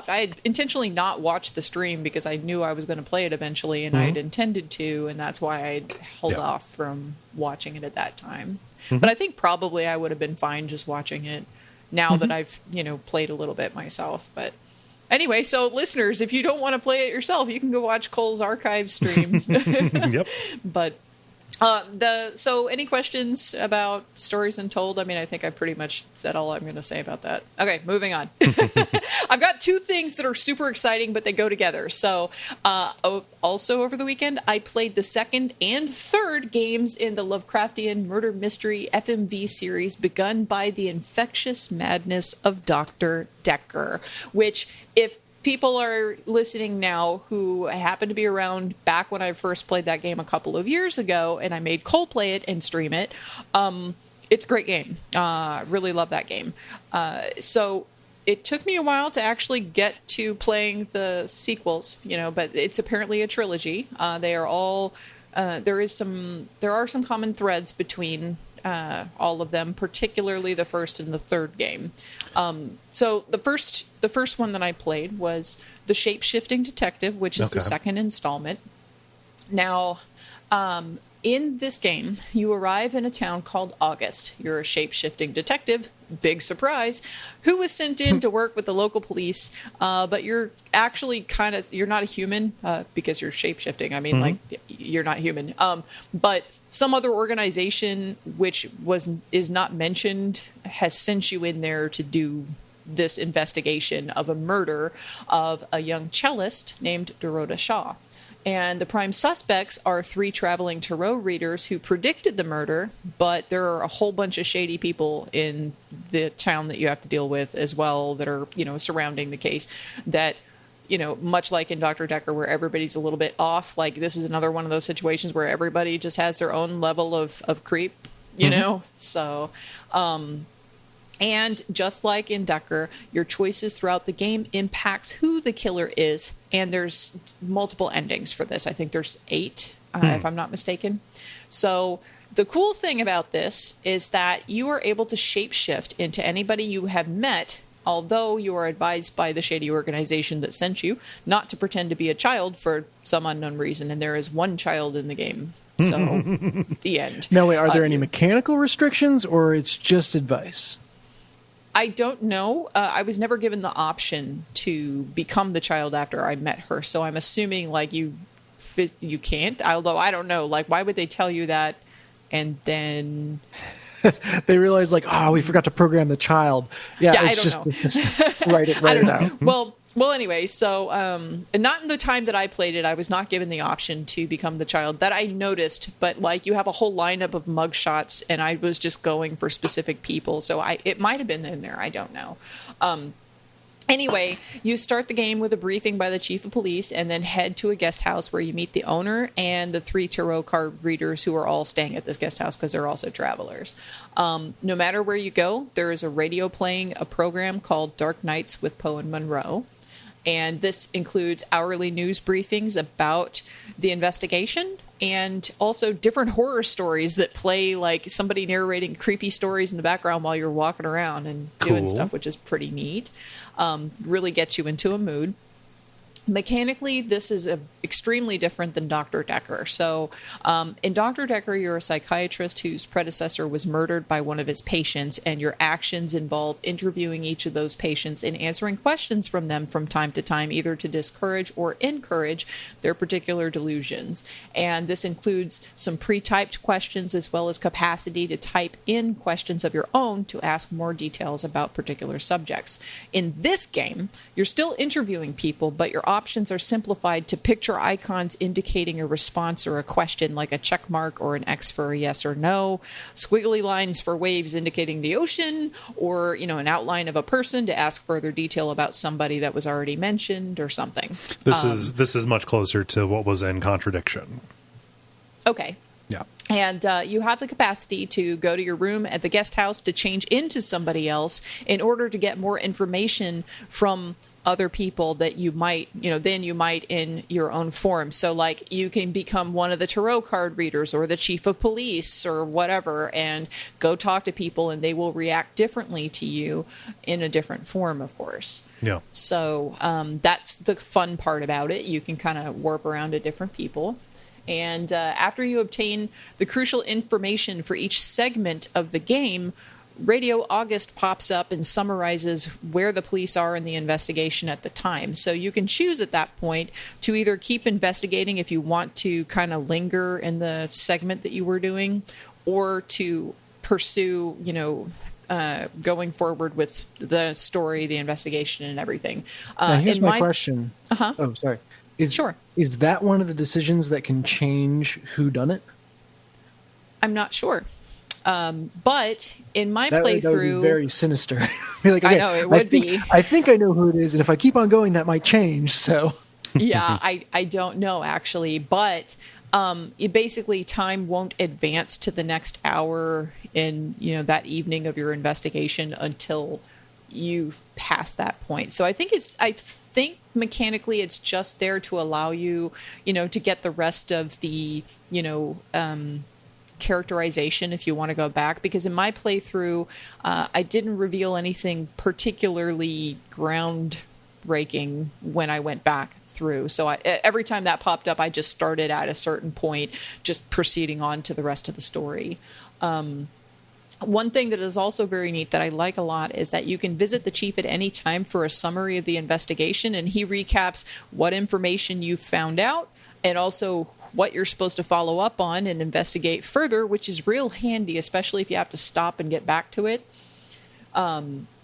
had intentionally not watched the stream because I knew I was going to play it eventually, and I had intended to, and that's why I held off from watching it at that time. But I think probably I would have been fine just watching it now that I've played a little bit myself. But anyway, so listeners, if you don't want to play it yourself, you can go watch Kole's archive stream. Yep. But so any questions about Stories Untold? I mean, I think I pretty much said all I'm going to say about that. Okay, moving on. I've got two things that are super exciting, but they go together. So also over the weekend, I played the second and third games in the Lovecraftian murder mystery FMV series begun by the infectious madness of Dr. Decker, which if people are listening now who happen to be around back when I first played that game a couple of years ago, and I made Kole play it and stream it. It's a great game. Really love that game. So it took me a while to actually get to playing the sequels, but it's apparently a trilogy. They are all there are some common threads between all of them, particularly the first and the third game. So the first one that I played was the Shapeshifting Detective, which is the second installment. Now, in this game, you arrive in a town called August. You're a shape-shifting detective, big surprise, who was sent in to work with the local police, but you're actually you're not a human because you're shape-shifting. I mean, like, you're not human. But some other organization, which is not mentioned, has sent you in there to do this investigation of a murder of a young cellist named Dorota Shaw. And the prime suspects are 3 traveling tarot readers who predicted the murder, but there are a whole bunch of shady people in the town that you have to deal with as well that are, surrounding the case that, much like in Dr. Decker, where everybody's a little bit off, like this is another one of those situations where everybody just has their own level of creep, So, and just like in Decker, your choices throughout the game impacts who the killer is. And there's multiple endings for this. I think there's 8, if I'm not mistaken. So the cool thing about this is that you are able to shapeshift into anybody you have met, although you are advised by the shady organization that sent you not to pretend to be a child for some unknown reason. And there is 1 child in the game. So the end. Now, wait, are there any mechanical restrictions or it's just advice? I don't know. I was never given the option to become the child after I met her, so I'm assuming like you can't. Although I don't know, like why would they tell you that? And then they realize like, we forgot to program the child. Yeah, I it's don't know. Just write it out. Well, anyway, so and not in the time that I played it, I was not given the option to become the child. That I noticed, but like you have a whole lineup of mugshots, and I was just going for specific people, so it might have been in there. I don't know. Anyway, you start the game with a briefing by the chief of police and then head to a guest house where you meet the owner and the 3 tarot card readers who are all staying at this guest house because they're also travelers. No matter where you go, there is a radio playing a program called Dark Nights with Poe and Mumro. And this includes hourly news briefings about the investigation and also different horror stories that play, like somebody narrating creepy stories in the background while you're walking around and doing stuff, which is pretty neat. Really gets you into a mood. Mechanically, this is extremely different than Dr. Decker. So in Dr. Decker, you're a psychiatrist whose predecessor was murdered by one of his patients, and your actions involve interviewing each of those patients and answering questions from them from time to time, either to discourage or encourage their particular delusions. And this includes some pre-typed questions as well as capacity to type in questions of your own to ask more details about particular subjects. In this game, you're still interviewing people, but your options are simplified to picture icons indicating a response or a question, like a check mark or an X for a yes or no, squiggly lines for waves indicating the ocean, or an outline of a person to ask further detail about somebody that was already mentioned or something. This is much closer to what was in Contradiction. Okay. Yeah. And you have the capacity to go to your room at the guest house to change into somebody else in order to get more information from other people that you might, then you might in your own form. So like you can become one of the tarot card readers or the chief of police or whatever and go talk to people, and they will react differently to you in a different form, of course. Yeah. So that's the fun part about it. You can kind of warp around to different people. And after you obtain the crucial information for each segment of the game, Radio August pops up and summarizes where the police are in the investigation at the time. So you can choose at that point to either keep investigating if you want to kind of linger in the segment that you were doing, or to pursue, going forward with the story, the investigation, and everything. Now here's my question. Uh-huh. Oh, sorry. Sure. Is that one of the decisions that can change who done it? I'm not sure. But in my playthrough, that would be very sinister. Like, okay, I know it would be. I think I know who it is, and if I keep on going, that might change. So, yeah, I don't know actually, but basically time won't advance to the next hour in that evening of your investigation until you've passed that point. So I think mechanically it's just there to allow you, to get the rest of the characterization if you want to go back, because in my playthrough, I didn't reveal anything particularly groundbreaking when I went back through. So every time that popped up, I just started at a certain point, just proceeding on to the rest of the story. One thing that is also very neat that I like a lot is that you can visit the chief at any time for a summary of the investigation, and he recaps what information you found out and also what you're supposed to follow up on and investigate further, which is real handy, especially if you have to stop and get back to it.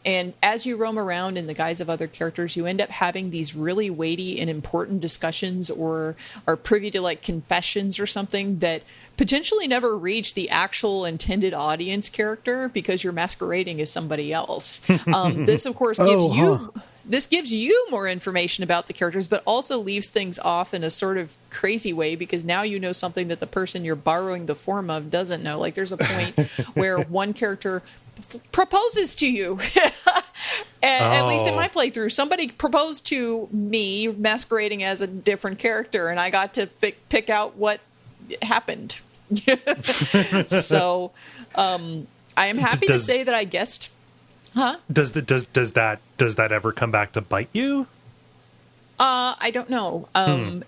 And as you roam around in the guise of other characters, you end up having these really weighty and important discussions or are privy to like confessions or something that potentially never reach the actual intended audience character because you're masquerading as somebody else. This, of course, gives you more information about the characters, but also leaves things off in a sort of crazy way because now you know something that the person you're borrowing the form of doesn't know. Like there's a point where one character proposes to you. At least in my playthrough, somebody proposed to me masquerading as a different character, and I got to pick out what happened. So I am happy to say that I guessed. Huh? Does that ever come back to bite you? I don't know.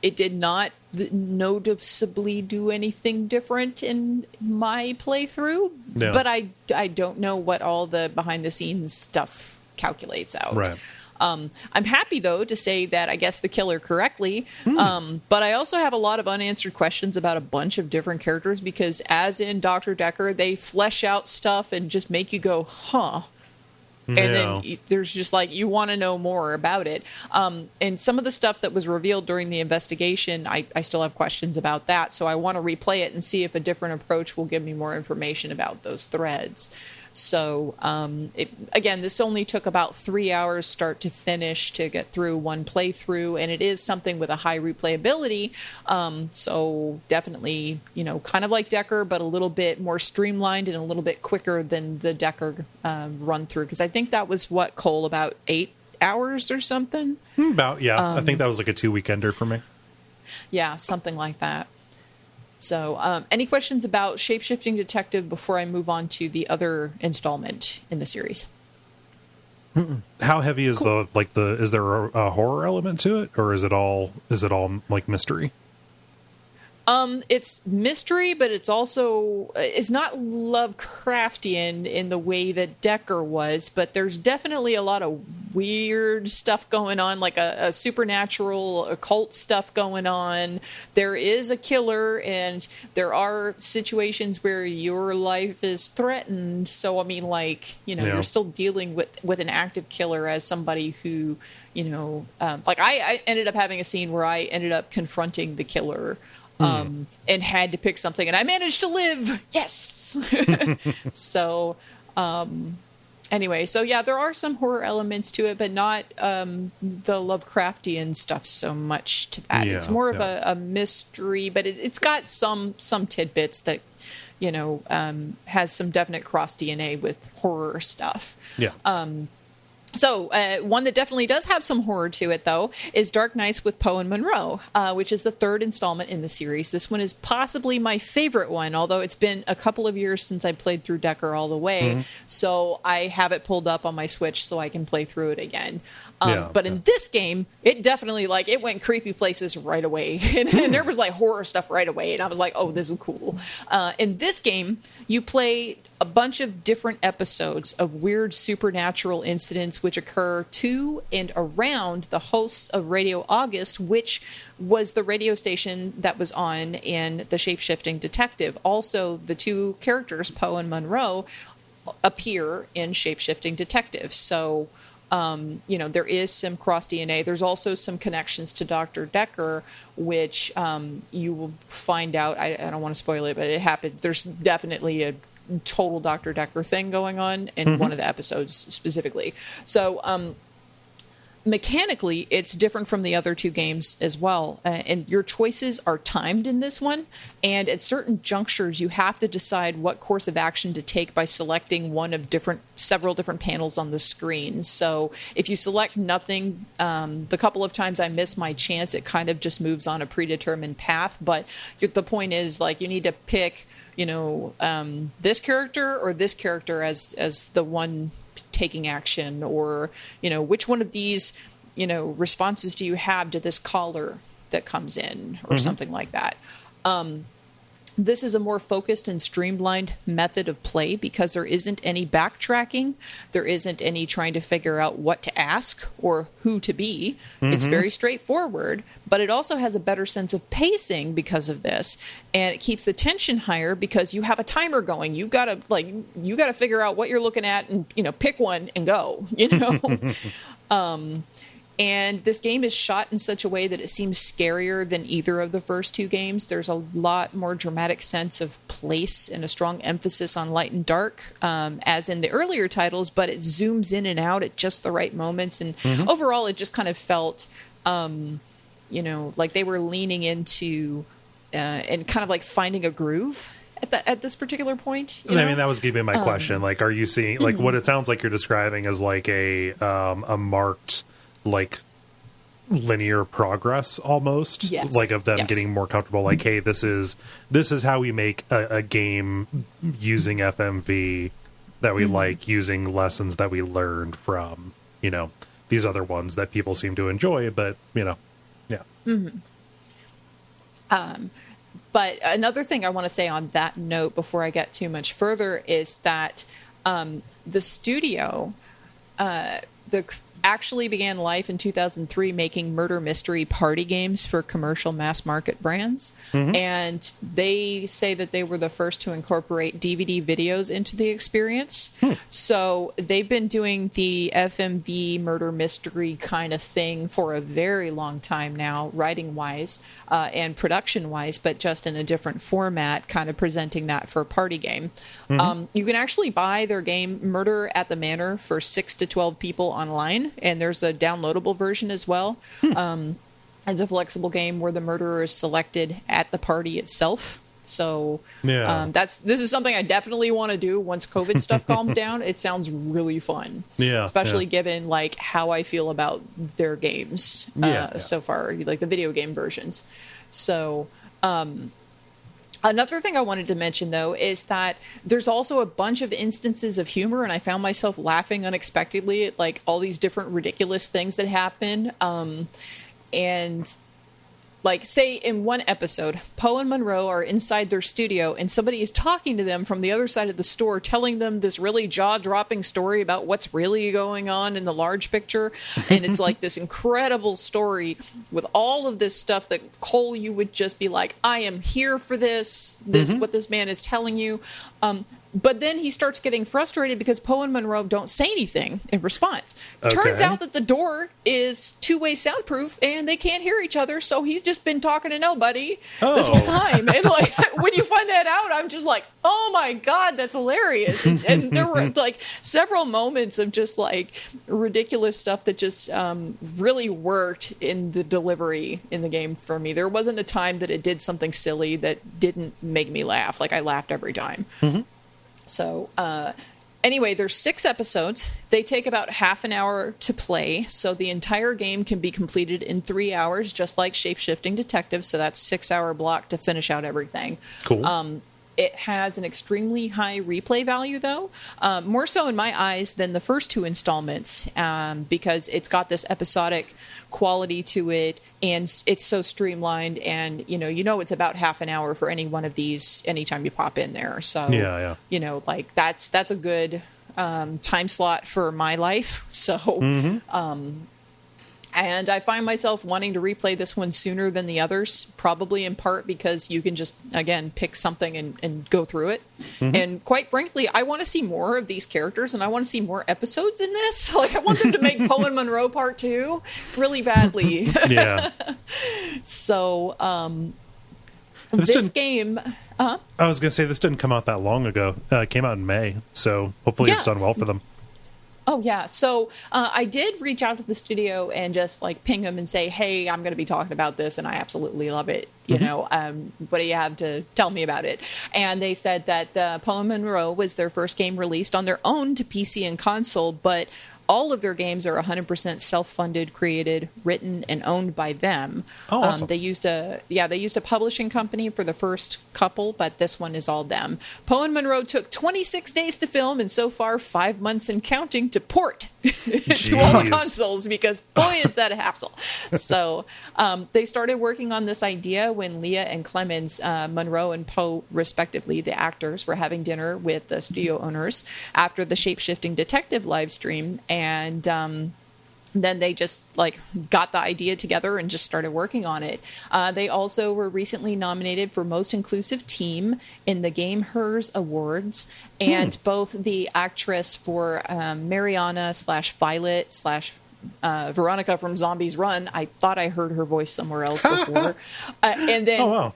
It did not noticeably do anything different in my playthrough, but I don't know what all the behind the scenes stuff calculates out. Right. I'm happy, though, to say that I guessed the killer correctly, but I also have a lot of unanswered questions about a bunch of different characters because, as in Dr. Decker, they flesh out stuff and just make you go, huh. And then there's just like, you want to know more about it. And some of the stuff that was revealed during the investigation, I still have questions about that. So I want to replay it and see if a different approach will give me more information about those threads. So, again, this only took about 3 hours start to finish to get through one playthrough, and it is something with a high replayability. So definitely, kind of like Decker, but a little bit more streamlined and a little bit quicker than the Decker run through. Because I think that was Kole, about 8 hours or something? I think that was like a 2-weekender for me. Yeah, something like that. So, any questions about Shapeshifting Detective before I move on to the other installment in the series? How heavy is is there a horror element to it, or is it all like mystery? It's mystery, but it's not Lovecraftian in the way that Decker was, but there's definitely a lot of weird stuff going on, like a supernatural occult stuff going on. There is a killer, and there are situations where your life is threatened. So, I mean, you're still dealing with an active killer as somebody who, I ended up having a scene where I ended up confronting the killer. And had to pick something, and I managed to live. Yes. So, anyway, so yeah, there are some horror elements to it, but not the Lovecraftian stuff so much to that. It's more of a mystery, but it's got some tidbits that, has some definite cross DNA with horror stuff. Yeah. So one that definitely does have some horror to it, though, is Dark Nights with Poe and Mumro, which is the third installment in the series. This one is possibly my favorite one, although it's been a couple of years since I played through Decker all the way. So I have it pulled up on my Switch so I can play through it again. But in this game, it definitely it went creepy places right away. and there was horror stuff right away. And I was like, oh, this is cool. In this game, you play a bunch of different episodes of weird supernatural incidents which occur to and around the hosts of Radio August, which was the radio station that was on in The Shapeshifting Detective. Also, the two characters, Poe and Mumro, appear in Shapeshifting Detective. So, there is some cross DNA. There's also some connections to Dr. Decker, which you will find out. I don't want to spoil it, but it happened. There's definitely a total Dr. Decker thing going on in one of the episodes specifically. So, mechanically, it's different from the other two games as well. And your choices are timed in this one. And at certain junctures, you have to decide what course of action to take by selecting one of several different panels on the screen. So if you select nothing, the couple of times I miss my chance, it kind of just moves on a predetermined path. But the point is, you need to pick, this character or this character as the one taking action, or which one of these responses do you have to this caller that comes in, or something like that. This is a more focused and streamlined method of play because there isn't any backtracking. There isn't any trying to figure out what to ask or who to be. It's very straightforward, but it also has a better sense of pacing because of this. And it keeps the tension higher because you have a timer going. You gotta figure out what you're looking at and, pick one and go, And this game is shot in such a way that it seems scarier than either of the first two games. There's a lot more dramatic sense of place and a strong emphasis on light and dark, as in the earlier titles, but it zooms in and out at just the right moments. And overall, it just kind of felt, like they were leaning into and kind of like finding a groove at this particular point. I mean, that was going to be my question. Like, are you seeing, like, what it sounds like you're describing as like a marked, like, linear progress almost, yes. like of them getting more comfortable, like, hey, this is how we make a game using FMV that we like, using lessons that we learned from these other ones that people seem to enjoy, but but another thing I want to say on that note before I get too much further is that the studio actually began life in 2003 making murder mystery party games for commercial mass market brands. And they say that they were the first to incorporate DVD videos into the experience. So they've been doing the FMV murder mystery kind of thing for a very long time now, writing wise and production wise, but just in a different format, kind of presenting that for a party game. You can actually buy their game Murder at the Manor for 6 to 12 people online, and there's a downloadable version as well. It's a flexible game where the murderer is selected at the party itself. So this is something I definitely want to do once COVID stuff calms down. It sounds really fun, especially given like how I feel about their games so far, like the video game versions. So another thing I wanted to mention, though, is that there's also a bunch of instances of humor, and I found myself laughing unexpectedly at like all these different ridiculous things that happen. And like, say in one episode, Poe and Mumro are inside their studio and somebody is talking to them from the other side of the store, telling them this really jaw-dropping story about what's really going on in the large picture. And it's like this incredible story with all of this stuff that Kole, you would just be like, I am here for this, what this man is telling you. But then he starts getting frustrated because Poe and Mumro don't say anything in response. Turns out that the door is two-way soundproof and they can't hear each other, so he's just been talking to nobody this whole time. And like, when you find that out, I'm just like, oh my God, that's hilarious. And there were like several moments of just like ridiculous stuff that just really worked in the delivery in the game for me. There wasn't a time that it did something silly that didn't make me laugh. Like, I laughed every time. So anyway, there's 6 episodes. They take about half an hour to play. So the entire game can be completed in 3 hours, just like Shapeshifting Detective. So that's 6-hour block to finish out everything. Cool. It has an extremely high replay value, though, more so in my eyes than the first 2 installments, because it's got this episodic quality to it, and it's so streamlined, and it's about half an hour for any one of these anytime you pop in there. So like that's a good time slot for my life. So and I find myself wanting to replay this one sooner than the others, probably in part because you can just, again, pick something and go through it. And quite frankly, I want to see more of these characters, and I want to see more episodes in this. Like, I want them to make Poe and Mumro Part 2 really badly. So, this game... I was going to say, this didn't come out that long ago. It came out in May, so hopefully it's done well for them. Oh, yeah. So I did reach out to the studio and just like ping them and say, hey, I'm going to be talking about this and I absolutely love it. What do you have to tell me about it? And they said that Poe and Mumro was their first game released on their own to PC and console, but all of their games are 100% self-funded, created, written, and owned by them. Oh, awesome. They used a publishing company for the first couple, but this one is all them. Poe and Mumro took 26 days to film, and so far 5 months and counting to port to all consoles, because boy is that a hassle. So they started working on this idea when Leah and Clemens, Mumro and Poe respectively, the actors, were having dinner with the studio owners after the Shapeshifting Detective live stream, and then they just got the idea together and just started working on it. They also were recently nominated for Most Inclusive Team in the Game Hers Awards, and both the actress for Mariana / Violet / Veronica from Zombies Run, I thought I heard her voice somewhere else before. And then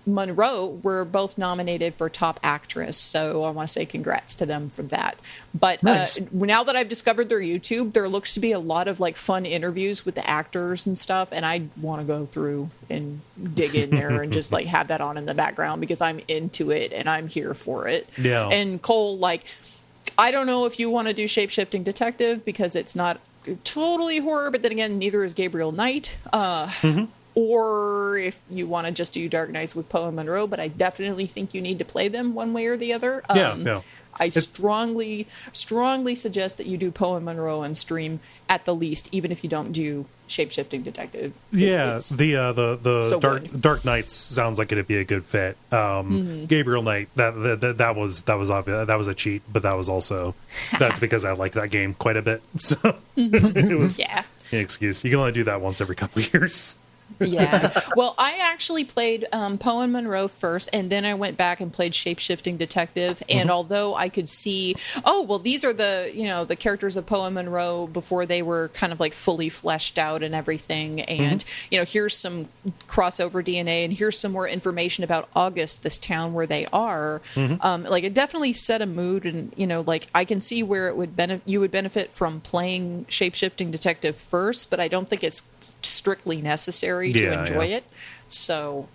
Mumro were both nominated for Top Actress, so I want to say congrats to them for that. But nice. Now that I've discovered their YouTube, there looks to be a lot of fun interviews with the actors and stuff, and I want to go through and dig in there and just have that on in the background, because I'm into it and I'm here for it. Yeah. And Kole, I don't know if you want to do Shapeshifting Detective, because it's not totally horror, but then again, neither is Gabriel Knight. Or if you want to just do Dark Knights with Poe and Mumro, but I definitely think you need to play them one way or the other. I strongly suggest that you do Poe and Mumro on stream at the least, even if you don't do Shapeshifting Detective. The so Dark Knights sounds like it'd be a good fit. Gabriel Knight, that was obvious. That was a cheat, but that's because I like that game quite a bit. So it was an excuse. You can only do that once every couple of years. Yeah. Well, I actually played Poe and Mumro first, and then I went back and played Shapeshifting Detective. And although I could see, these are the characters of Poe and Mumro before they were kind of fully fleshed out and everything. And here's some crossover DNA, and here's some more information about August, this town where they are. It definitely set a mood, and I can see where it would you would benefit from playing Shapeshifting Detective first, but I don't think it's strictly necessary to enjoy it. So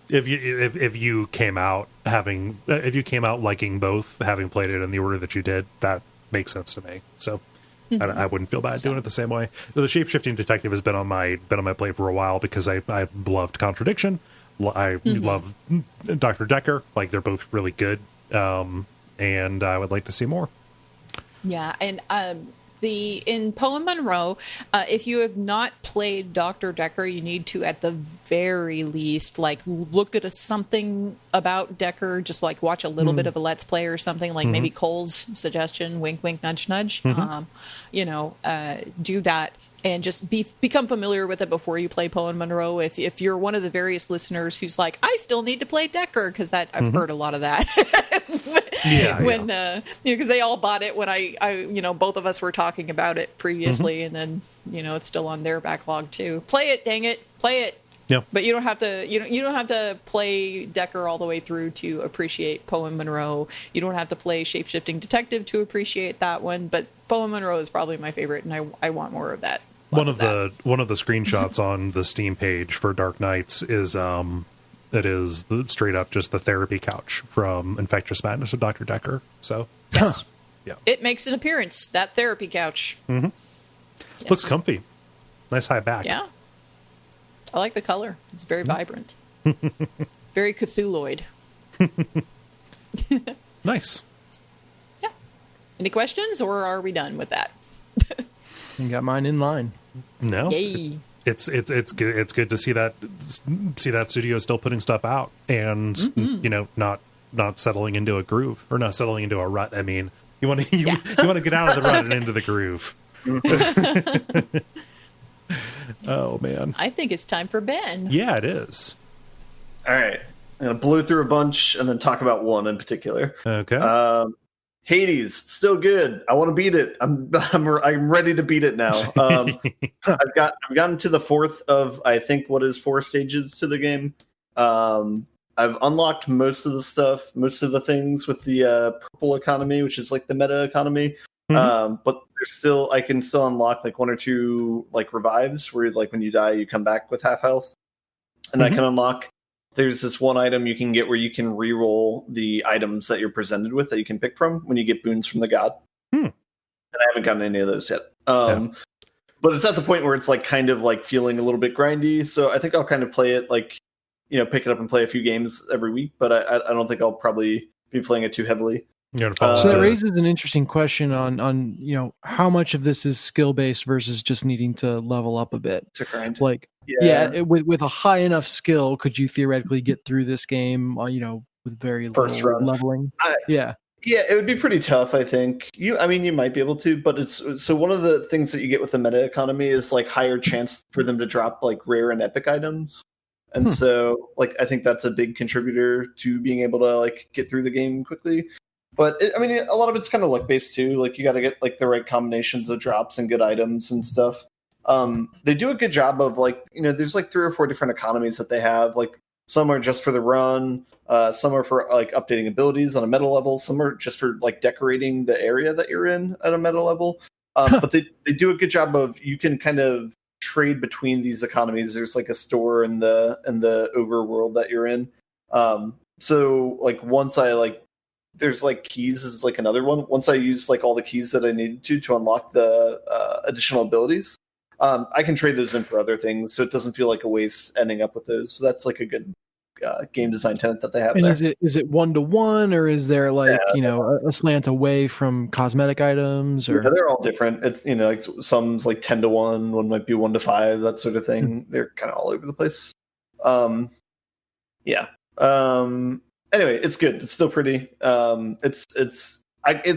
if you came out liking both, having played it in the order that you did, that makes sense to me. So I wouldn't feel bad doing it the same way. The Shapeshifting Detective has been on my plate for a while, because I loved Contradiction. I love Dr. Decker. They're both really good, and I would like to see more. Yeah, and in Poe and Mumro, if you have not played Dr. Decker, you need to, at the very least, look at something about Decker, just watch a little bit of a Let's Play or something, maybe Cole's suggestion, wink, wink, nudge, nudge. Do that. And just become familiar with it before you play Poe and Mumro. If you're one of the various listeners who's I still need to play Decker, because I've heard a lot of that. Because they all bought it when I both of us were talking about it previously, and then it's still on their backlog too. Play it, dang it, play it. Yeah. But you don't have to. You don't have to play Decker all the way through to appreciate Poe and Mumro. You don't have to play Shapeshifting Detective to appreciate that one. But Poe and Mumro is probably my favorite, and I want more of that. One of the screenshots on the Steam page for Dark Knights is straight up just the therapy couch from Infectious Madness of Dr. Decker. So yes, it makes an appearance. That therapy couch looks comfy, nice high back. Yeah, I like the color. It's very vibrant, very Cthulhuoid. Nice. Yeah. Any questions, or are we done with that? You got mine in line. No. Yay. It's good. It's good to see that studio still putting stuff out, and not settling into a groove, or not settling into a rut. I mean, you want to get out of the rut and into the groove. Oh man, I think it's time for Ben. Yeah, it is. All right, I'm gonna blow through a bunch and then talk about one in particular. Okay. Hades, still good. I want to beat it. I'm ready to beat it now. I've gotten to the fourth of, I think, what is 4 stages to the game. I've unlocked most of the stuff, most of the things with the purple economy, which is the meta economy. But I can still unlock 1 or 2 revives where when you die you come back with half health, and I can unlock. There's this one item you can get where you can re-roll the items that you're presented with that you can pick from when you get boons from the god. and I haven't gotten any of those yet. But it's at the point where it's like kind of like feeling a little bit grindy. So I think I'll kind of play it like, pick it up and play a few games every week. But I don't think I'll probably be playing it too heavily. So that raises an interesting question on how much of this is skill based versus just needing to level up a bit. To grind. Like with a high enough skill, could you theoretically get through this game? With very little leveling. Yeah, it would be pretty tough. I think you might be able to, but it's so one of the things that you get with the meta economy is like higher chance for them to drop like rare and epic items. And so, like, I think that's a big contributor to being able to like get through the game quickly. But a lot of it's kind of luck based too. Like, you got to get like the right combinations of drops and good items and stuff. They do a good job of like, there's like 3 or 4 different economies that they have. Like, some are just for the run. Some are for like updating abilities on a meta level. Some are just for like decorating the area that you're in at a meta level. But they do a good job of, you can kind of trade between these economies. There's like a store in the overworld that you're in. So like once I like, there's like keys is like another one. Once I use like all the keys that I needed to unlock the additional abilities, I can trade those in for other things. So it doesn't feel like a waste ending up with those. So that's like a good game design tenet that they have. And there. Is it 1-to-1, or is there like a slant away from cosmetic items? Or they're all different. It's like some's like 10-to-1, one might be 1-to-5, that sort of thing. They're kind of all over the place. Anyway, it's good. It's still pretty. It's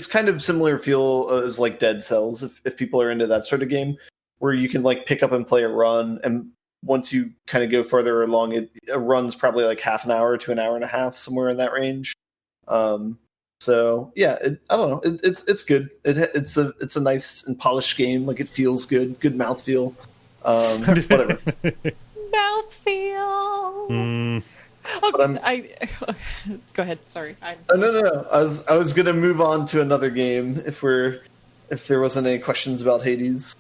kind of similar feel as like Dead Cells, if people are into that sort of game, where you can like pick up and play a run, and once you kind of go further along, it runs probably like half an hour to an hour and a half, somewhere in that range. So yeah, I don't know. It's good. It's a nice and polished game. Like, it feels good. Good mouthfeel. Whatever. Mouthfeel. Go ahead. Sorry. No. I was gonna move on to another game if there wasn't any questions about Hades.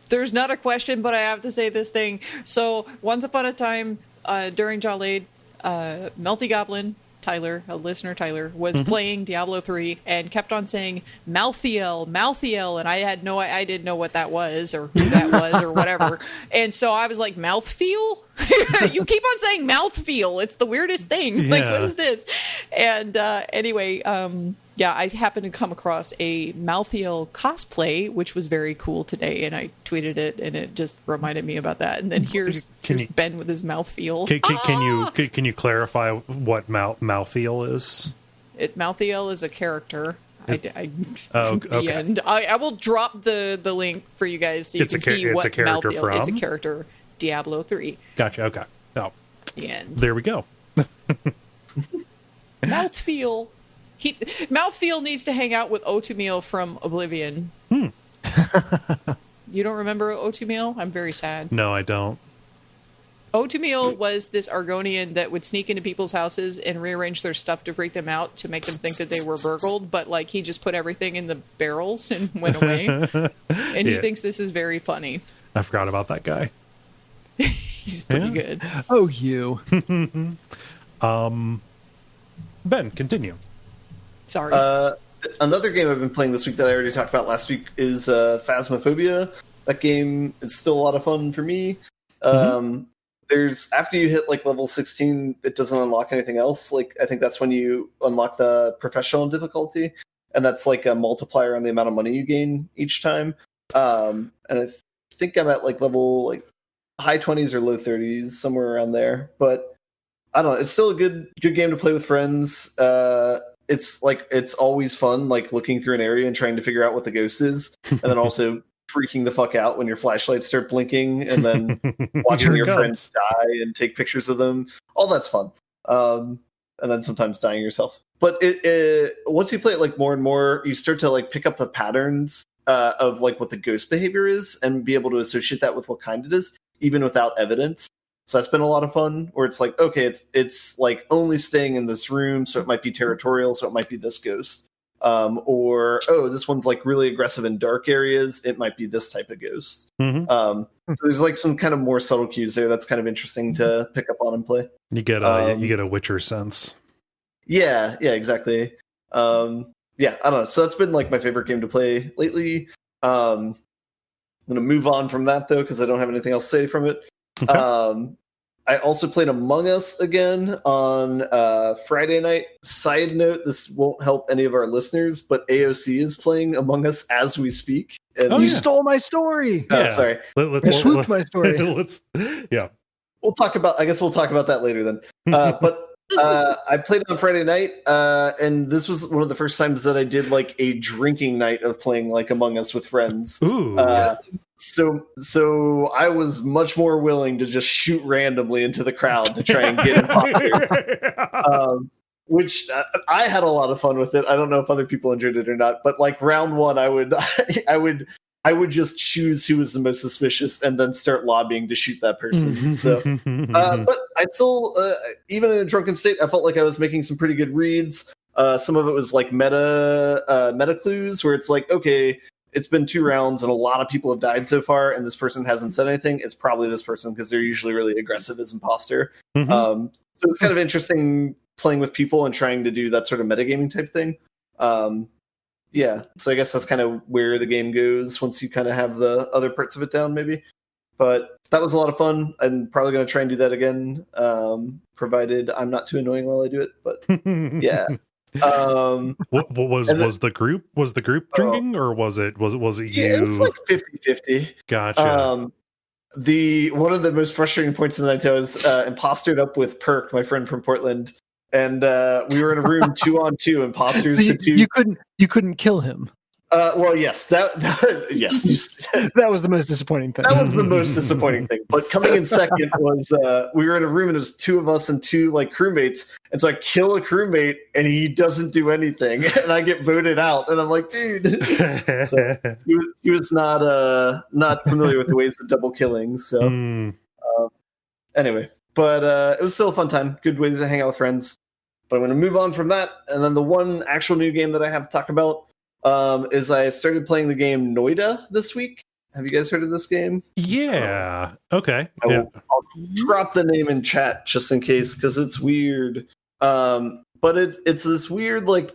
There's not a question, but I have to say this thing. So once upon a time, during Jala, Melty Goblin Tyler, a listener Tyler, was playing Diablo 3 and kept on saying Malthiel, and I didn't know what that was or who that was or whatever. And so I was like, mouthfeel? You keep on saying mouthfeel. It's the weirdest thing. Yeah. Like, what is this? And anyway, I happened to come across a Malthiel cosplay, which was very cool today, and I tweeted it, and it just reminded me about that. And then here's Ben with his mouthfeel. Can you clarify what Malthiel is? Malthiel is a character. The end. I will drop the link for you guys so you can see what Malthiel is. It's a character. Diablo 3. Gotcha. Okay. Oh, the end. There we go. Mouthfeel. Mouthfeel needs to hang out with Otumiel from Oblivion. You don't remember Otumiel? I'm very sad. No, I don't. Otumiel was this Argonian that would sneak into people's houses and rearrange their stuff to freak them out, to make them think that they were burgled, but like, he just put everything in the barrels and went away. And he thinks this is very funny. I forgot about that guy. He's pretty good. Oh, you. Ben, continue. Sorry. Another game I've been playing this week that I already talked about last week is Phasmophobia. That game is still a lot of fun for me. There's, after you hit like level 16, it doesn't unlock anything else. Like, I think that's when you unlock the professional difficulty, and that's like a multiplier on the amount of money you gain each time. And I think I'm at like level like high 20s or low 30s, somewhere around there. But I don't know. It's still a good game to play with friends. It's always fun, like looking through an area and trying to figure out what the ghost is, and then also freaking the fuck out when your flashlights start blinking, and then watching your friends die and take pictures of them. All that's fun. And then sometimes dying yourself. But it once you play it like more and more, you start to like pick up the patterns of like what the ghost behavior is, and be able to associate that with what kind it is, even without evidence. So that's been a lot of fun, where it's like, okay, it's like only staying in this room, so it might be territorial, so it might be this ghost. Or, this one's like really aggressive in dark areas, it might be this type of ghost. So there's like some kind of more subtle cues there that's kind of interesting to pick up on and play. You get a Witcher sense. Yeah, exactly. I don't know. So that's been like my favorite game to play lately. I'm going to move on from that, though, because I don't have anything else to say from it. Okay. I also played Among Us again on Friday night. Side note, this won't help any of our listeners, but AOC is playing Among Us as we speak. And You stole my story. Oh, sorry. You swooped my story. Yeah. I guess we'll talk about that later then. But I played it on Friday night, and this was one of the first times that I did like a drinking night of playing like Among Us with friends. Ooh. So I was much more willing to just shoot randomly into the crowd to try and get imposters. Which I had a lot of fun with it. I don't know if other people enjoyed it or not, but like round one, I would just choose who was the most suspicious and then start lobbying to shoot that person. So, but I still, even in a drunken state, I felt like I was making some pretty good reads. Some of it was like meta clues, where it's like, okay, it's been 2 rounds and a lot of people have died so far, and this person hasn't said anything. It's probably this person because they're usually really aggressive as imposter. So it's kind of interesting playing with people and trying to do that sort of metagaming type thing. Yeah, so I guess that's kind of where the game goes once you kind of have the other parts of it down, maybe. But that was a lot of fun. I'm probably going to try and do that again, provided I'm not too annoying while I do it. But yeah. What was the group drinking, or was it you? Yeah, it was like 50-50. Gotcha. One of the most frustrating points of the night, I was impostered up with Perk, my friend from Portland. And we were in a room 2-on-2, imposters So to 2. You couldn't kill him. Well, yes, yes. That was the most disappointing thing. That was the most disappointing thing. But coming in second was we were in a room and it was 2 of us and 2 like crewmates, and so I kill a crewmate and he doesn't do anything, and I get voted out, and I'm like, dude. So he was not familiar with the ways of double killing. So anyway, but it was still a fun time. Good ways to hang out with friends. But I'm going to move on from that, and then the one actual new game that I have to talk about is I started playing the game Noita this week. Have you guys heard of this game? Yeah. Okay. I'll drop the name in chat just in case, because it's weird. But it's this weird like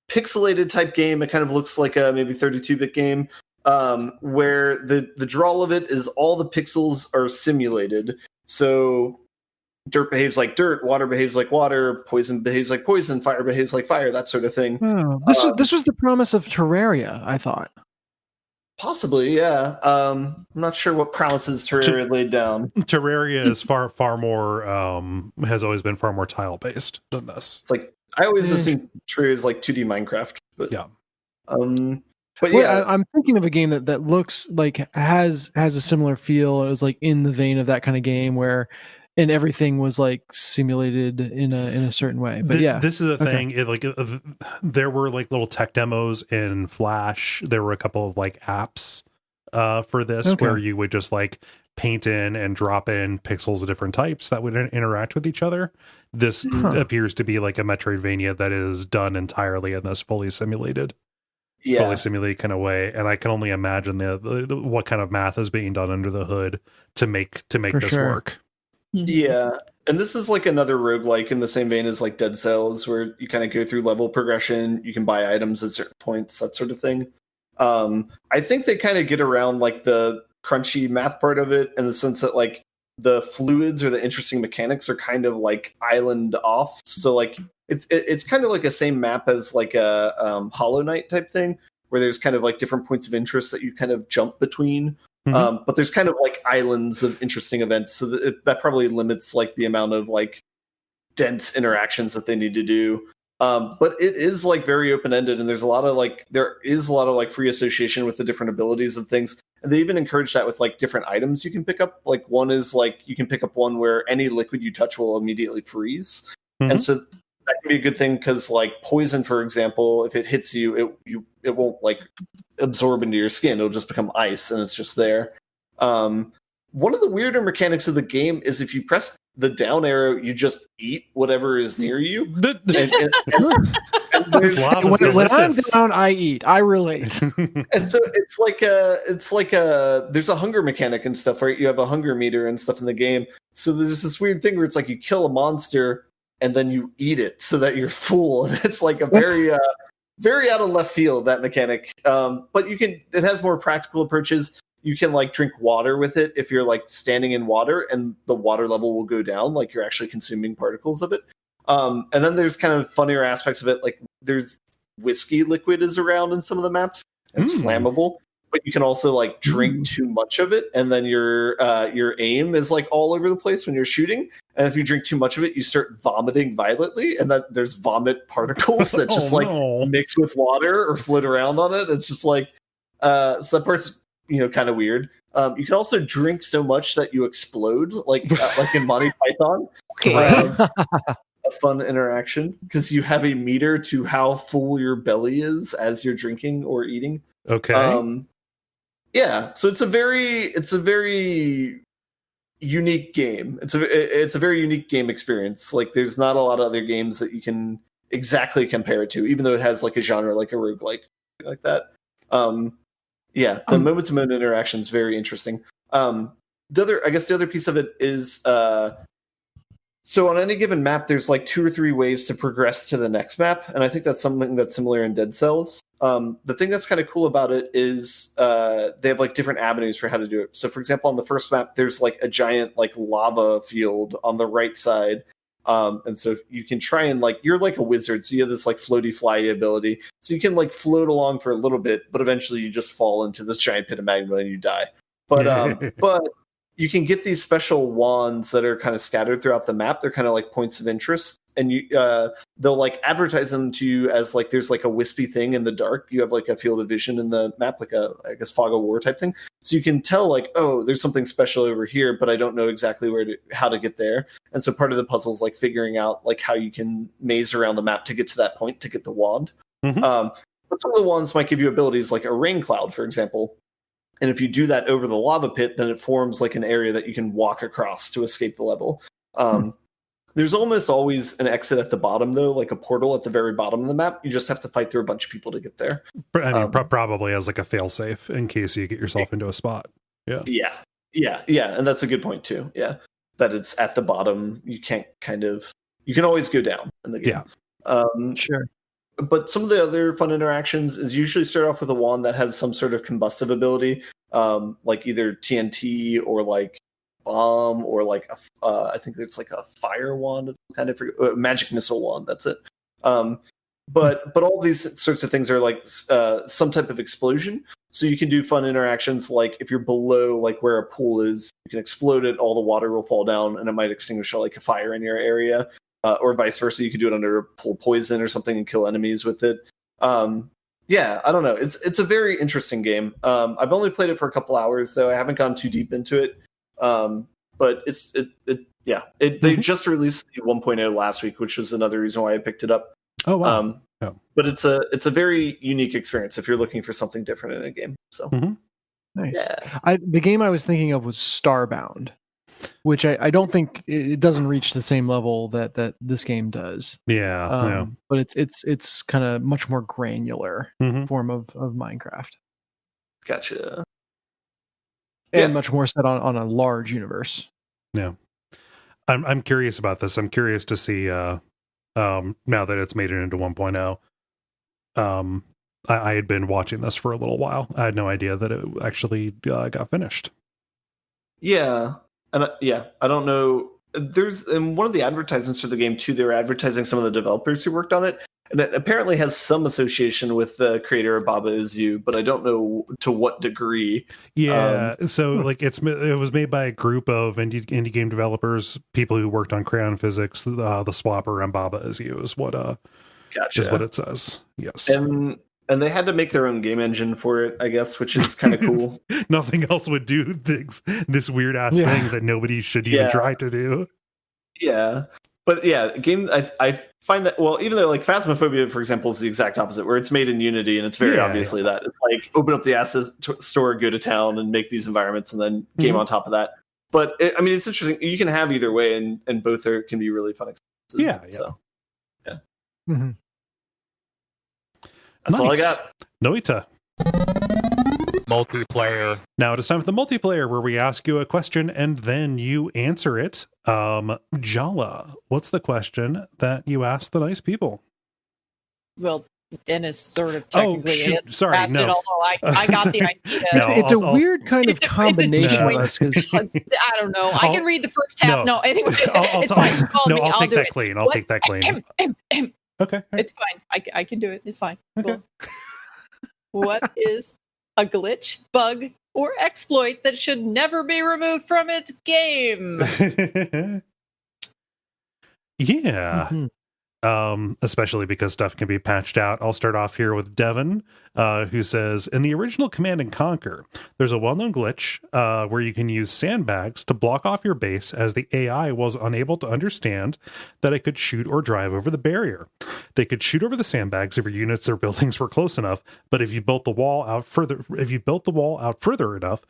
pixelated type game. It kind of looks like a maybe 32-bit game, where the draw of it is all the pixels are simulated. So dirt behaves like dirt, water behaves like water, poison behaves like poison, fire behaves like fire, that sort of thing. Oh, this was the promise of Terraria, I thought. Possibly, yeah. I'm not sure what promises Terraria laid down. Terraria is far more has always been far more tile based than this. It's like I always assume Terraria is like 2D Minecraft, but yeah. But yeah, I'm thinking of a game that looks like has a similar feel. It was like in the vein of that kind of game where, and everything was like simulated in a certain way. But yeah, this is a thing. There were like little tech demos in Flash. There were a couple of like apps for this where you would just like paint in and drop in pixels of different types that would interact with each other. This appears to be like a Metroidvania that is done entirely in this fully simulated kind of way, and I can only imagine what kind of math is being done under the hood to make this work. Yeah, and this is like another roguelike in the same vein as like Dead Cells, where you kind of go through level progression, you can buy items at certain points, that sort of thing. I think they kind of get around like the crunchy math part of it in the sense that like the fluids or the interesting mechanics are kind of like island off. So like it's kind of like a same map as like a Hollow Knight type thing, where there's kind of like different points of interest that you kind of jump between. But there's kind of like islands of interesting events, so that probably limits like the amount of like dense interactions that they need to do. But it is like very open-ended, and there is a lot of free association with the different abilities of things. And they even encourage that with like different items you can pick up. Like one is like you can pick up one where any liquid you touch will immediately freeze. And so that can be a good thing because like poison, for example, if it hits you, it won't like absorb into your skin. It'll just become ice and it's just there. One of the weirder mechanics of the game is if you press the down arrow, you just eat whatever is near you. When I'm down, I eat. I relate. And so it's like there's a hunger mechanic and stuff, right? You have a hunger meter and stuff in the game. So there's this weird thing where it's like you kill a monster and then you eat it so that you're full. And it's like a very very out of left field, that mechanic. But it has more practical approaches. You can like drink water with it if you're like standing in water, and the water level will go down, like you're actually consuming particles of it. And then there's kind of funnier aspects of it, like there's whiskey liquid is around in some of the maps, and it's flammable. But you can also like drink too much of it, and then your aim is like all over the place when you're shooting. And if you drink too much of it, you start vomiting violently, and then there's vomit particles that just mix with water or float around on it. It's just like so that part's kind of weird. You can also drink so much that you explode, like in Monty Python. A fun interaction because you have a meter to how full your belly is as you're drinking or eating. Okay. Yeah, so it's a very unique game. It's a very unique game experience. Like there's not a lot of other games that you can exactly compare it to, even though it has like a genre like a roguelike like that. The moment to moment interaction is very interesting. The other piece of it is so on any given map, there's like 2 or 3 ways to progress to the next map, and I think that's something that's similar in Dead Cells. The thing that's kind of cool about it is they have like different avenues for how to do it. So, for example, on the first map, there's like a giant like lava field on the right side, and so you can try and like you're like a wizard, so you have this like floaty fly ability, so you can like float along for a little bit, but eventually you just fall into this giant pit of magma and you die. But you can get these special wands that are kind of scattered throughout the map. They're kind of like points of interest, and they'll like advertise them to you as like there's like a wispy thing in the dark. You have like a field of vision in the map, like a I guess fog of war type thing. So you can tell like, oh, there's something special over here, but I don't know exactly how to get there. And so part of the puzzle is like figuring out like how you can maze around the map to get to that point to get the wand. But some of the wands might give you abilities like a rain cloud, for example. And if you do that over the lava pit, then it forms like an area that you can walk across to escape the level. There's almost always an exit at the bottom, though, like a portal at the very bottom of the map. You just have to fight through a bunch of people to get there. I mean, probably as like a failsafe in case you get yourself into a spot. Yeah. And that's a good point, too. Yeah. That it's at the bottom. You can always go down in the game. Yeah. Sure. But some of the other fun interactions is usually start off with a wand that has some sort of combustive ability, like either TNT or like bomb or like I think it's like a fire wand, kind of magic missile wand. That's it. But all these sorts of things are like some type of explosion. So you can do fun interactions like if you're below like where a pool is, you can explode it, all the water will fall down, and it might extinguish like a fire in your area. Or vice versa, you could do it under pool poison or something and kill enemies with it. I don't know. It's a very interesting game. I've only played it for a couple hours, so I haven't gone too deep into it. But they just released the 1.0 last week, which was another reason why I picked it up. Oh wow! But it's a very unique experience if you're looking for something different in a game. So nice. Yeah. The game I was thinking of was Starbound, which I don't think it doesn't reach the same level that this game does. Yeah. But it's kind of much more granular form of Minecraft. Gotcha. And much more set on a large universe. Yeah. I'm curious about this. I'm curious to see now that it's made it into 1.0. I had been watching this for a little while. I had no idea that it actually got finished. Yeah. And I don't know. There's in one of the advertisements for the game too. They were advertising some of the developers who worked on it, and it apparently has some association with the creator of Baba Is You, but I don't know to what degree. Yeah, so like it was made by a group of indie game developers, people who worked on Crayon Physics, the Swapper, and Baba Is You is what is what it says. Yes, and they had to make their own game engine for it, I guess, which is kind of cool. Nothing else would do this weird ass thing that nobody should even try to do. Yeah. But yeah, game I find that, well, even though like Phasmophobia, for example, is the exact opposite, where it's made in Unity and it's very obviously that. It's like open up the asset store, go to town and make these environments and then game on top of that. But it's interesting. You can have either way and both can be really fun experiences. Yeah. So, yeah. Mm-hmm. That's all I got. Noita. Multiplayer. Now it is time for the multiplayer, where we ask you a question and then you answer it. Jala, what's the question that you asked the nice people? Well, Dennis sort of Oh, technically shoot. is Sorry, past no. it, although I got the idea. No, It's a I'll- weird kind of It's a combination of joint. us because I don't know. I can read the first half. No, anyway, it's fine. I'll take that it. clean. I'll take that clean. Okay. It's fine. I can do it. It's fine. Okay. Cool. What is a glitch, bug, or exploit that should never be removed from its game? Yeah. Mhm. Especially because stuff can be patched out. I'll start off here with Devin, who says, in the original Command and Conquer, there's a well-known glitch where you can use sandbags to block off your base as the AI was unable to understand that it could shoot or drive over the barrier. They could shoot over the sandbags if your units or buildings were close enough, but if you built the wall out further enough,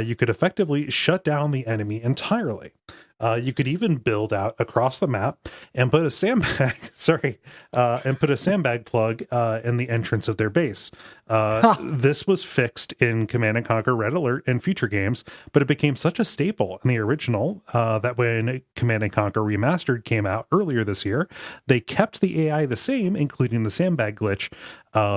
you could effectively shut down the enemy entirely. You could even build out across the map and put a sandbag, plug in the entrance of their base. This was fixed in Command and Conquer Red Alert and future games, but it became such a staple in the original that when Command and Conquer Remastered came out earlier this year, they kept the AI the same, including the sandbag glitch,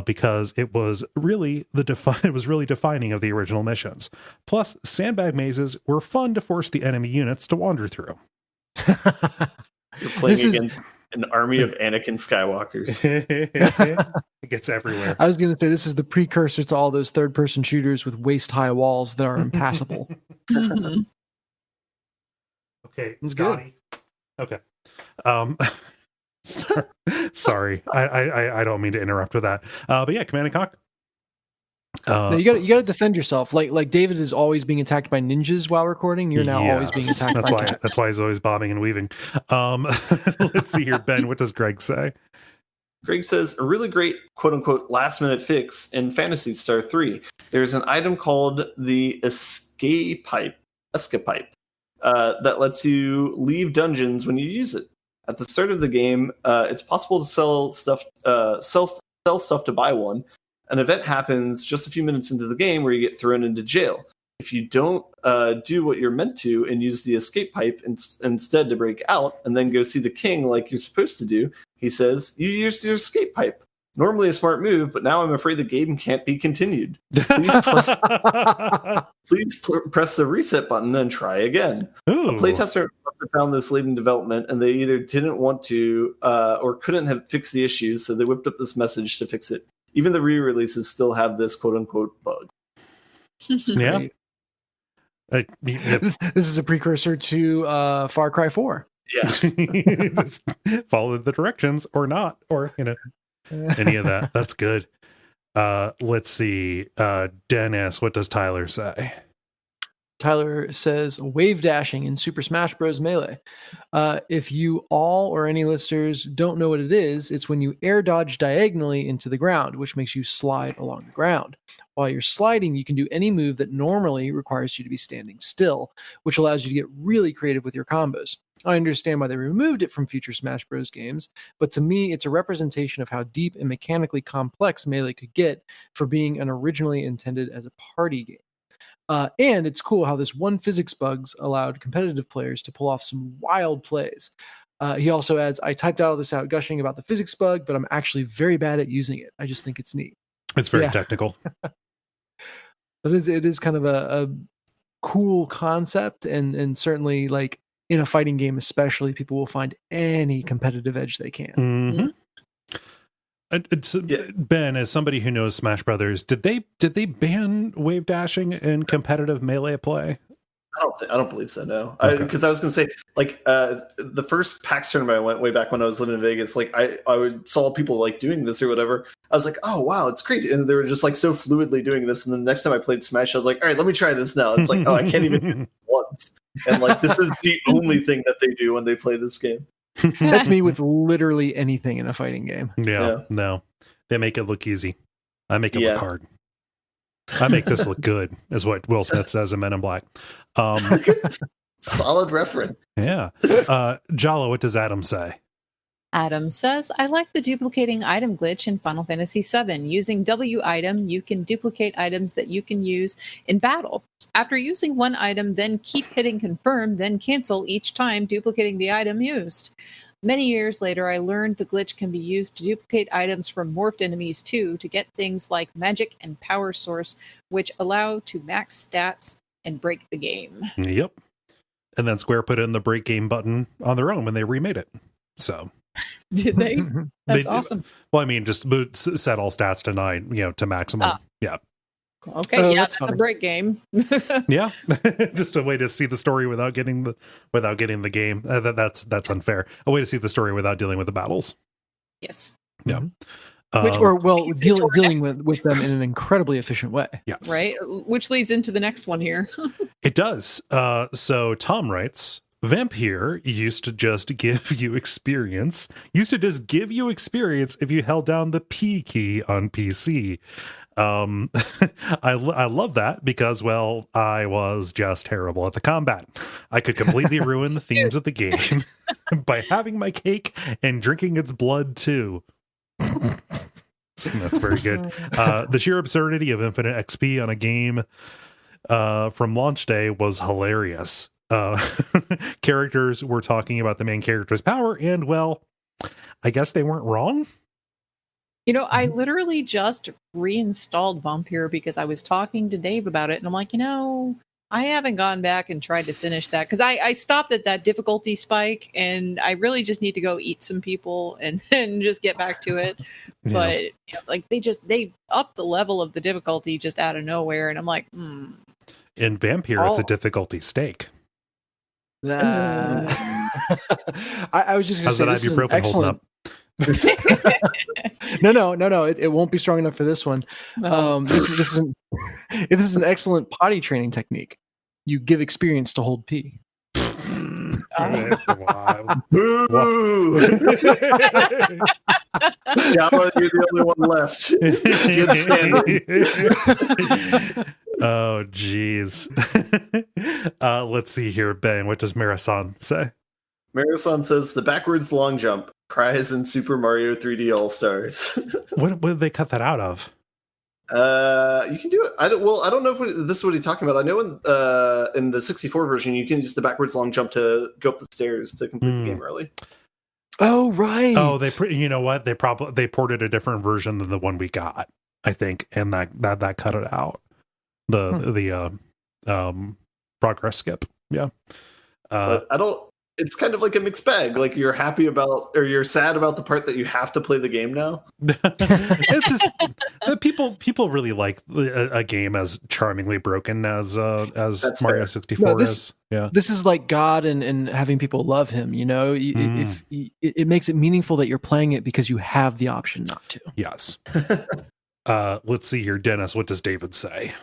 because it was really defining of the original missions. Plus, sandbag mazes were fun to force the enemy units to wander through. You're playing against an army of Anakin Skywalkers. It gets everywhere. I was going to say this is the precursor to all those third-person shooters with waist-high walls that are impassable. Mhm. Okay, It's good. Scotty. Okay. Sorry. I don't mean to interrupt with that. But yeah, Command and Conquer. No, you got to defend yourself. Like David is always being attacked by ninjas while recording. You're now always being attacked by cats. That's why he's always bobbing and weaving. Let's see here, Ben. What does Greg say? Greg says, a really great quote-unquote last-minute fix in Phantasy Star 3. There's an item called the Escape Pipe that lets you leave dungeons when you use it. At the start of the game, it's possible to sell stuff to buy one. An event happens just a few minutes into the game where you get thrown into jail. If you don't do what you're meant to and use the escape pipe instead to break out and then go see the king like you're supposed to do, he says, you used your escape pipe. Normally a smart move, but now I'm afraid the game can't be continued. Please press the reset button and try again. Ooh. A playtester must have found this late in development, and they either didn't want to or couldn't have fixed the issues, so they whipped up this message to fix it. Even the re-releases still have this quote-unquote bug. Yeah. This is a precursor to Far Cry 4. Yeah. Just follow the directions or not, or any of that. That's good. Let's see. Dennis, what does Tyler say? Tyler says wave dashing in Super Smash Bros. Melee. If you all or any listeners don't know what it is, it's when you air dodge diagonally into the ground, which makes you slide along the ground. While you're sliding, you can do any move that normally requires you to be standing still, which allows you to get really creative with your combos. I understand why they removed it from future Smash Bros. Games, but to me, it's a representation of how deep and mechanically complex Melee could get for being an originally intended as a party game. And it's cool how this one physics bugs allowed competitive players to pull off some wild plays. He also adds, I typed all this out gushing about the physics bug, but I'm actually very bad at using it. I just think it's neat. It's very technical. But it is kind of a cool concept, and certainly like in a fighting game especially, people will find any competitive edge they can. Mm-hmm. Ben, as somebody who knows Smash Brothers, did they ban wave dashing in competitive Melee play? I don't believe so. No, because Okay. I was going to say, like, the first PAX tournament I went way back when I was living in Vegas. Like, I saw people like doing this or whatever. I was like, oh wow, it's crazy, and they were just like so fluidly doing this. And the next time I played Smash, I was like, all right, let me try this now. It's like, oh, I can't even do it once, and like this is the only thing that they do when they play this game. That's me with literally anything in a fighting game. Yeah. No, they make it look easy. I make it look hard. I make this look good, is what Will Smith says in Men in Black. Solid reference. Yeah. Jala, what does Adam say? Adam says, I like the duplicating item glitch in Final Fantasy VII. Using W item, you can duplicate items that you can use in battle. After using one item, then keep hitting confirm, then cancel each time duplicating the item used. Many years later, I learned the glitch can be used to duplicate items from morphed enemies too, to get things like magic and power source, which allow to max stats and break the game. Yep. And then Square put in the break game button on their own when they remade it. So Did they? That's awesome. Well, I mean, just set all stats to 9, to maximum. Yeah. Okay, that's a break game. Yeah, just a way to see the story without getting the game. That's unfair. A way to see the story without dealing with the battles. Yes. Yeah. Dealing with them in an incredibly efficient way. Yes. Right. Which leads into the next one here. It does. So Tom writes, Vampire used to just give you experience. If you held down the P key on PC. I love that because, well, I was just terrible at the combat. I could completely ruin the themes of the game by having my cake and drinking its blood too. That's very good. The sheer absurdity of infinite XP on a game from launch day was hilarious. Characters were talking about the main character's power, and, well, I guess they weren't wrong. I literally just reinstalled Vampire because I was talking to Dave about it, and I'm like, I haven't gone back and tried to finish that because I stopped at that difficulty spike, and I really just need to go eat some people and then just get back to it. Yeah. But they upped the level of the difficulty just out of nowhere, and I'm like, In Vampire, it's a difficulty steak. I was just going to say, this is excellent. No, it won't be strong enough for this one. No. This is an excellent potty training technique. You give experience to hold pee. Boo! Jala, you're the only one left. Oh, jeez. Let's see here, Ben. What does Marasan say? Marasan says the backwards long jump cries in Super Mario 3D All Stars. What did they cut that out of? You can do it. I don't know if this is what he's talking about. I know in the 64 version, you can use the backwards long jump to go up the stairs to complete the game early. Oh, right. Oh, you know what? They ported a different version than the one we got, I think, and that cut it out. The progress skip. Yeah. But I don't. It's kind of like a mixed bag. Like you're happy about, or you're sad about the part that you have to play the game now. It's just people really like a game as charmingly broken as That's Mario fair. 64 is. Yeah, this is like God and having people love him. If it makes it meaningful that you're playing it because you have the option not to. Yes. Let's see here, Dennis. What does David say?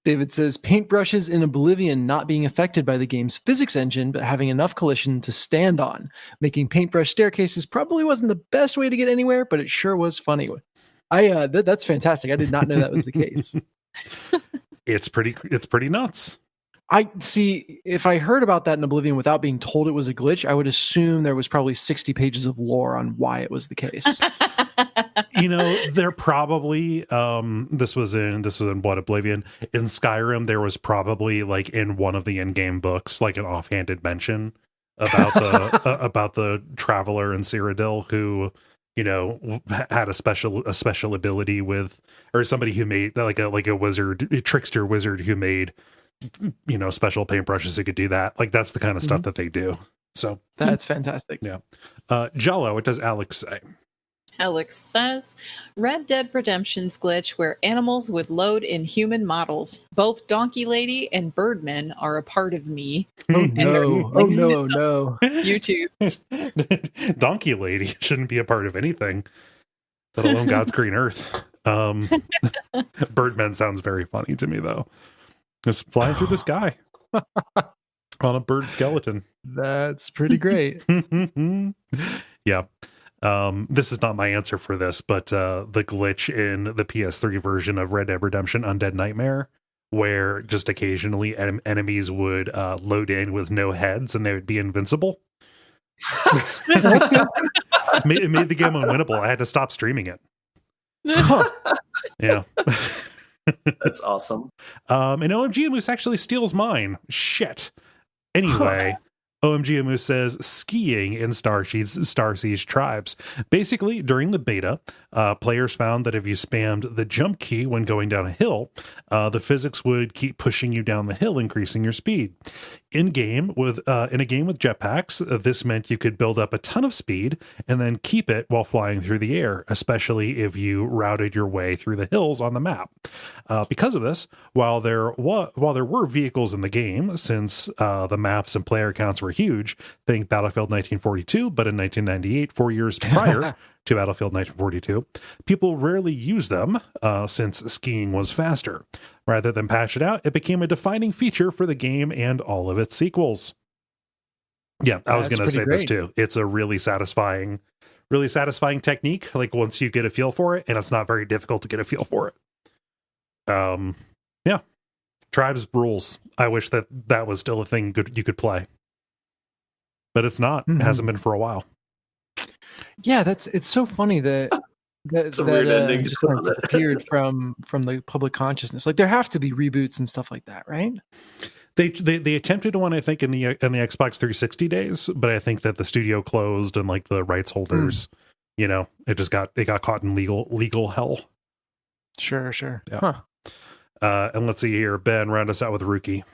David says, paintbrushes in Oblivion not being affected by the game's physics engine, but having enough collision to stand on. Making paintbrush staircases probably wasn't the best way to get anywhere, but it sure was funny. That's fantastic. I did not know that was the case. It's pretty nuts. I see. If I heard about that in Oblivion without being told it was a glitch, I would assume there was probably 60 pages of lore on why it was the case. There probably this was in what, Oblivion? In Skyrim, there was probably like in one of the in-game books like an offhanded mention about the about the traveler in Cyrodiil who had a special ability with, or somebody who made like a wizard, a trickster wizard who made special paintbrushes that could do that. Like that's the kind of stuff that they do. So that's fantastic. Yeah. Jala, what does Alex say? Alex says, Red Dead Redemption's glitch where animals would load in human models. Both Donkey Lady and Birdman are a part of me. Oh no. YouTube. Donkey Lady shouldn't be a part of anything, let alone God's green earth. Birdman sounds very funny to me, though. Just flying through the sky on a bird skeleton. That's pretty great. Yeah. This is not my answer for this, but the glitch in the PS3 version of Red Dead Redemption Undead Nightmare, where just occasionally enemies would load in with no heads and they would be invincible. It made the game unwinnable. I had to stop streaming it. Yeah. That's awesome. And OMG Moose actually steals mine. Shit. Anyway, OMG Moose says skiing in Starsiege tribes. Basically, during the beta, players found that if you spammed the jump key when going down a hill, the physics would keep pushing you down the hill, increasing your speed. In a game with jetpacks, this meant you could build up a ton of speed and then keep it while flying through the air, especially if you routed your way through the hills on the map. Because of this, while there were vehicles in the game, since the maps and player counts were huge, think Battlefield 1942, but in 1998, 4 years prior to Battlefield 1942, people rarely used them since skiing was faster. Rather than patch it out, it became a defining feature for the game and all of its sequels. Yeah, I was going to say this too. It's a really satisfying technique. Like once you get a feel for it, and it's not very difficult to get a feel for it. Yeah, Tribes rules. I wish that was still a thing you could play, but it's not. It hasn't been for a while. Yeah, it's so funny that just kind of disappeared from the public consciousness. Like there have to be reboots and stuff like that, right? They attempted one, I think, in the Xbox 360 days, but I think that the studio closed and like the rights holders, it got caught in legal hell. Sure. Yeah. And let's see here, Ben, round us out with Rookie.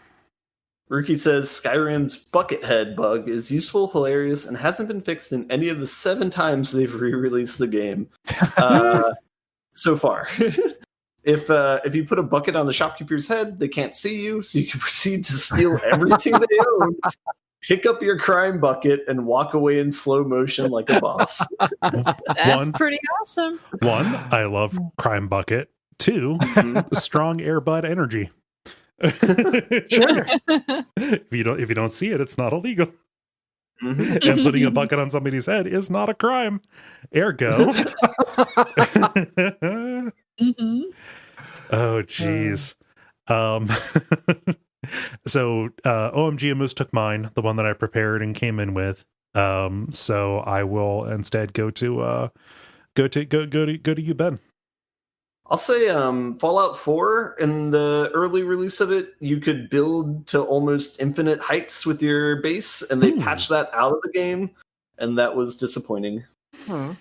Rookie says Skyrim's bucket head bug is useful, hilarious, and hasn't been fixed in any of the 7 times they've re-released the game so far. If you put a bucket on the shopkeeper's head, they can't see you, so you can proceed to steal everything they own, pick up your crime bucket, and walk away in slow motion like a boss. That's pretty awesome. 1, I love crime bucket. 2, strong Airbud energy. Sure. If you don't see it, it's not illegal. And putting a bucket on somebody's head is not a crime. Ergo. Oh geez. So OMG Moose took mine, the one that I prepared and came in with. So I will instead go to you, Ben. I'll say Fallout 4, in the early release of it, you could build to almost infinite heights with your base, and they patched that out of the game, and that was disappointing. I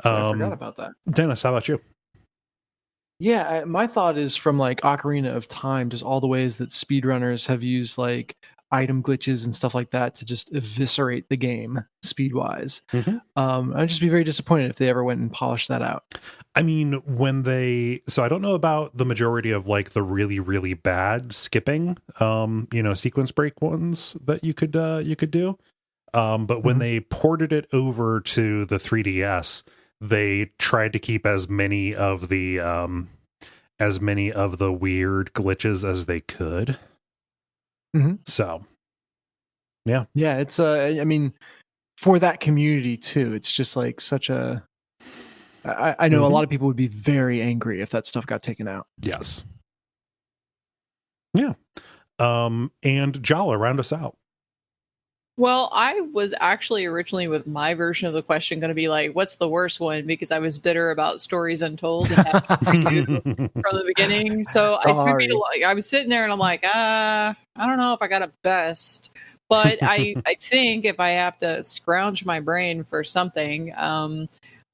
forgot about that. Dennis, how about you? Yeah, my thought is from like Ocarina of Time, just all the ways that speedrunners have used like item glitches and stuff like that to just eviscerate the game speed-wise. I'd just be very disappointed if they ever went and polished that out. I mean, so I don't know about the majority of like the really, really bad skipping, sequence break ones that you could do. But when they ported it over to the 3DS, they tried to keep as many of the weird glitches as they could. So, yeah, it's I mean, for that community too, it's just like such a. I know a lot of people would be very angry if that stuff got taken out. Yes. Yeah. And Jala, round us out. Well, I was actually originally with my version of the question going to be like, what's the worst one? Because I was bitter about Stories Untold and having to redo from the beginning. So I was sitting there and I'm like, I don't know if I got a best. But I think if I have to scrounge my brain for something,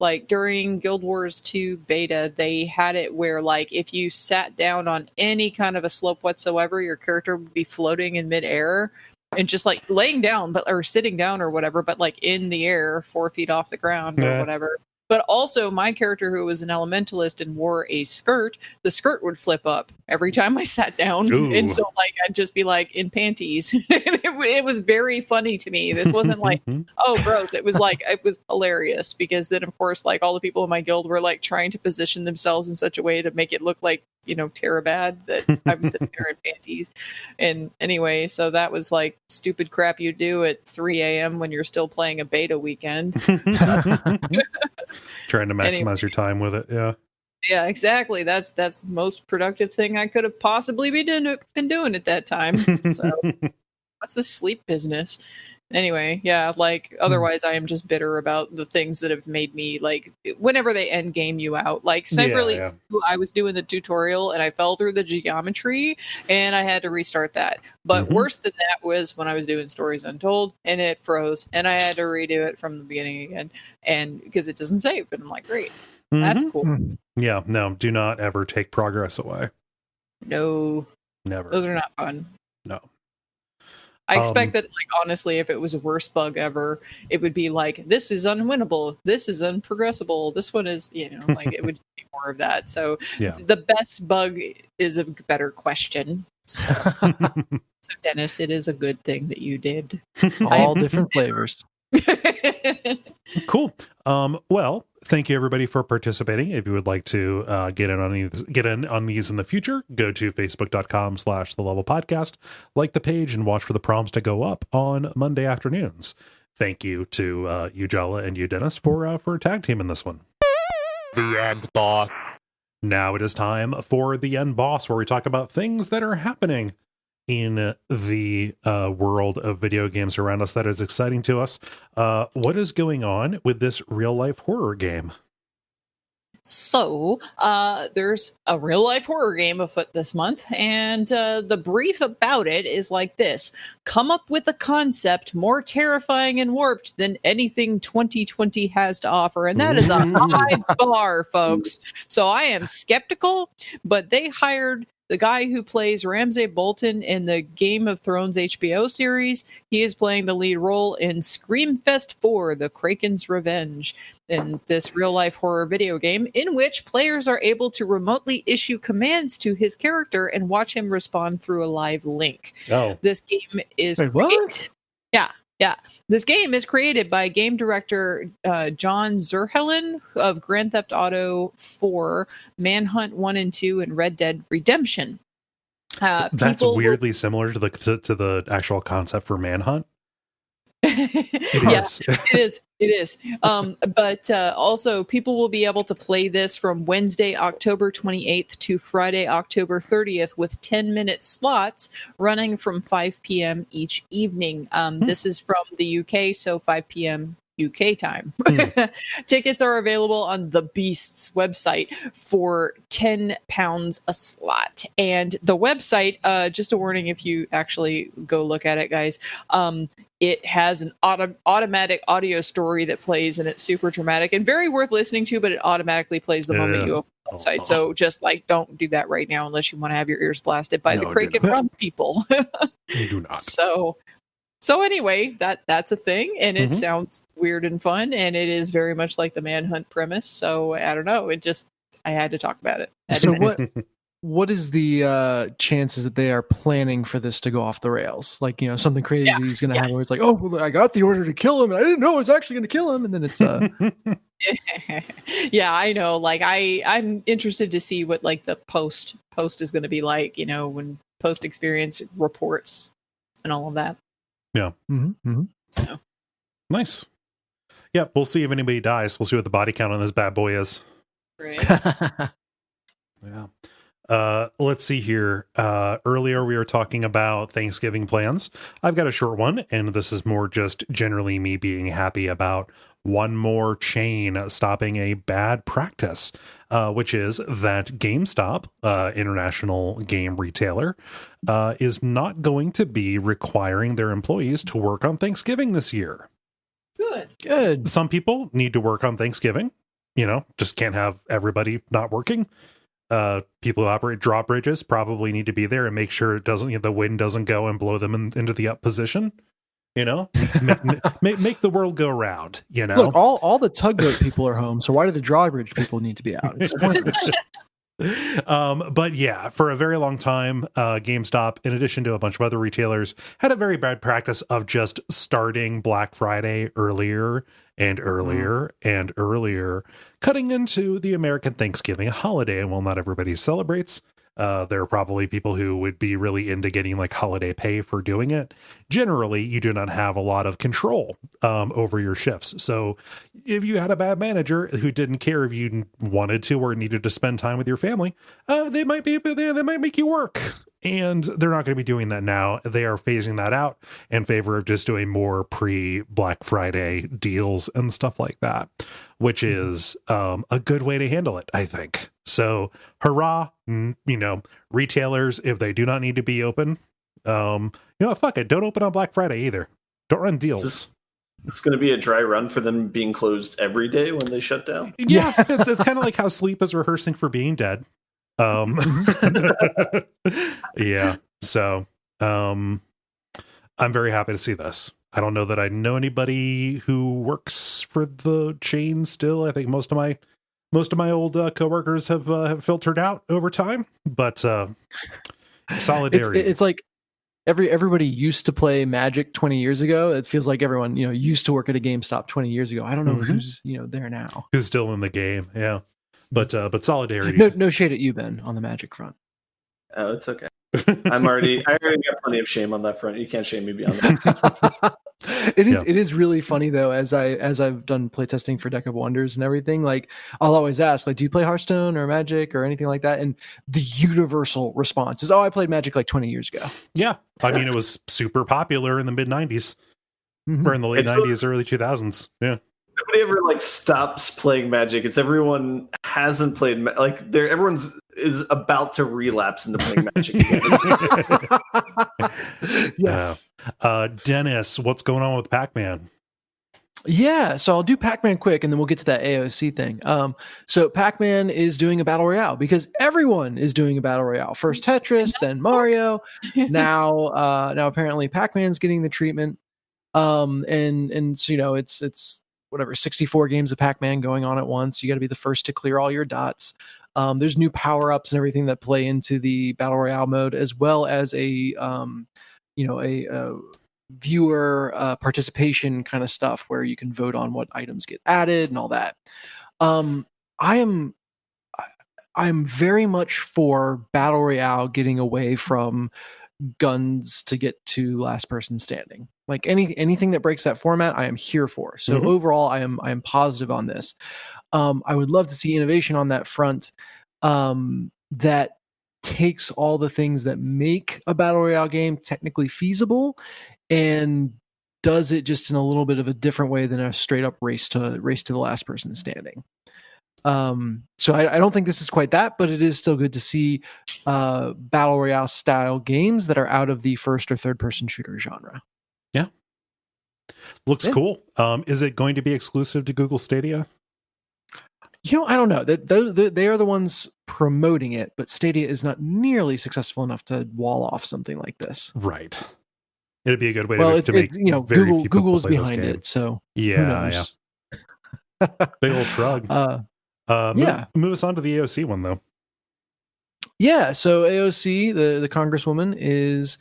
like during Guild Wars 2 beta, they had it where like if you sat down on any kind of a slope whatsoever, your character would be floating in midair. And just like laying down, or sitting down or whatever, but like in the air, 4 feet off the ground or whatever. But also my character, who was an elementalist and wore a skirt, the skirt would flip up every time I sat down. Ooh. And so like I'd just be like in panties. It was very funny to me. This wasn't like, oh, gross. It was hilarious because then of course like all the people in my guild were like trying to position themselves in such a way to make it look like, Terabad, that I was sitting there in panties. And anyway, so that was like stupid crap you do at 3 a.m. when you're still playing a beta weekend. Trying to maximize your time with it. Yeah, exactly. That's the most productive thing I could have possibly been doing at that time. So what's the sleep business? Anyway, yeah, like otherwise I am just bitter about the things that have made me like whenever they end game you out. Like Cyber Elite 2, I was doing the tutorial and I fell through the geometry and I had to restart that. But worse than that was when I was doing Stories Untold and it froze and I had to redo it from the beginning again, and because it doesn't save. And I'm like, great, that's cool. Yeah, no, do not ever take progress away. No, never. Those are not fun. No. I expect that, like, honestly, if it was a worst bug ever, it would be like, this is unwinnable, this is unprogressible, this one is, you know, like, it would be more of that. So the best bug is a better question. So, Dennis, it is a good thing that you did. All different flavors. Cool. Well, thank you everybody for participating. If you would like to get in on these in the future, go to facebook.com/thelevelpodcast, like the page, and watch for the prompts to go up on Monday afternoons. Thank you to you, Jala, and you, Dennis, for tag team in this one. The end boss. Now it is time for the end boss, where we talk about things that are happening in the world of video games around us that is exciting to us. What is going on with this real-life horror game? So, there's a real-life horror game afoot this month, and the brief about it is like this. Come up with a concept more terrifying and warped than anything 2020 has to offer, and that is a high bar, folks. So I am skeptical, but they hired the guy who plays Ramsay Bolton in the Game of Thrones HBO series. He is playing the lead role in Screamfest 4, The Kraken's Revenge, in this real-life horror video game in which players are able to remotely issue commands to his character and watch him respond through a live link. Oh. This game is what? Yeah. This game is created by game director John Zerhelen of Grand Theft Auto 4, Manhunt 1 and 2, and Red Dead Redemption. That's weirdly similar to the actual concept for Manhunt. It is. But also, people will be able to play this from Wednesday, October 28th to Friday, October 30th with 10-minute slots running from 5 p.m. each evening. This is from the UK, so 5 p.m. UK time. Tickets are available on the Beast's website for £10 a slot. And the website, just a warning if you actually go look at it, guys, it has an automatic audio story that plays, and it's super dramatic and very worth listening to, but it automatically plays the moment you open the website. So just like, don't do that right now unless you want to have your ears blasted by the Kraken Run people. You do not. So anyway, that's a thing, and it sounds weird and fun, and it is very much like the Manhunt premise. So I don't know. I had to talk about it. So what is the chances that they are planning for this to go off the rails? Like, you know, something crazy is going to happen where it's like, oh, well, I got the order to kill him, and I didn't know I was actually going to kill him, and then it's yeah, I know. Like, I'm interested to see what like the post is going to be like. You know, when post experience reports and all of that. Yeah. So nice. Yeah, we'll see if anybody dies. We'll see what the body count on this bad boy is. Right. Yeah. Let's see here. Earlier we were talking about Thanksgiving plans. I've got a short one, and this is more just generally me being happy about one more chain stopping a bad practice, which is that GameStop, international game retailer, is not going to be requiring their employees to work on Thanksgiving this year. Good. Some people need to work on Thanksgiving, you know, just can't have everybody not working. People who operate drawbridges probably need to be there and make sure the wind doesn't go and blow them into the up position. You know, make the world go round. You know, look, all the tugboat people are home, so why do the drawbridge people need to be out? It's pointless. But yeah, for a very long time, GameStop, in addition to a bunch of other retailers, had a very bad practice of just starting Black Friday earlier and earlier and earlier, cutting into the American Thanksgiving holiday. And while not everybody celebrates, there are probably people who would be really into getting like holiday pay for doing it. Generally, you do not have a lot of control over your shifts. So if you had a bad manager who didn't care if you wanted to or needed to spend time with your family, they might make you work. And they're not going to be doing that now. They are phasing that out in favor of just doing more pre-Black Friday deals and stuff like that, which is a good way to handle it, I think. So, hurrah, retailers, if they do not need to be open, fuck it. Don't open on Black Friday either. Don't run deals. It's going to be a dry run for them being closed every day when they shut down. Yeah, it's kind of like how Sleep is rehearsing for being dead. Yeah. So, I'm very happy to see this. I don't know that I know anybody who works for the chain still. I think most of my old coworkers have filtered out over time, but solidarity. It's like everybody used to play Magic 20 years ago. It feels like everyone, used to work at a GameStop 20 years ago. I don't know who's, there now. Who's still in the game. Yeah. But solidarity. No shade at you, Ben, on the Magic front. Oh, it's okay. I already got plenty of shame on that front. You can't shame me beyond that. It is really funny though, as I've done playtesting for Deck of Wonders and everything, like I'll always ask, like, do you play Hearthstone or Magic or anything like that? And the universal response is, oh, I played Magic like 20 years ago. Yeah. I mean, it was super popular in the mid 90s or in the late 90s, early 2000s. Yeah. Nobody ever stops playing Magic. It's everyone hasn't played everyone's is about to relapse into playing Magic again. Yes. Dennis, what's going on with Pac-Man? Yeah, so I'll do Pac-Man quick, and then we'll get to that AOC thing. So Pac-Man is doing a battle royale because everyone is doing a battle royale. First Tetris, then Mario. Now apparently Pac-Man's getting the treatment. And so it's whatever 64 games of Pac-Man going on at once. You got to be the first to clear all your dots. There's new power-ups and everything that play into the battle royale mode, as well as a viewer participation kind of stuff where you can vote on what items get added and all that. I'm very much for battle royale getting away from guns to get to last person standing. Like anything that breaks that format, I am here for. So overall, I am positive on this. I would love to see innovation on that front that takes all the things that make a battle royale game technically feasible and does it just in a little bit of a different way than a straight up race to the last person standing. So I don't think this is quite that, but it is still good to see battle royale style games that are out of the first or third person shooter genre. Yeah. Looks cool. Is it going to be exclusive to Google Stadia? I don't know. They are the ones promoting it, but Stadia is not nearly successful enough to wall off something like this. Right. It'd be a good way to make Google's behind it, so yeah. Big old shrug. Move us on to the AOC one though. Yeah, so AOC, the Congresswoman, is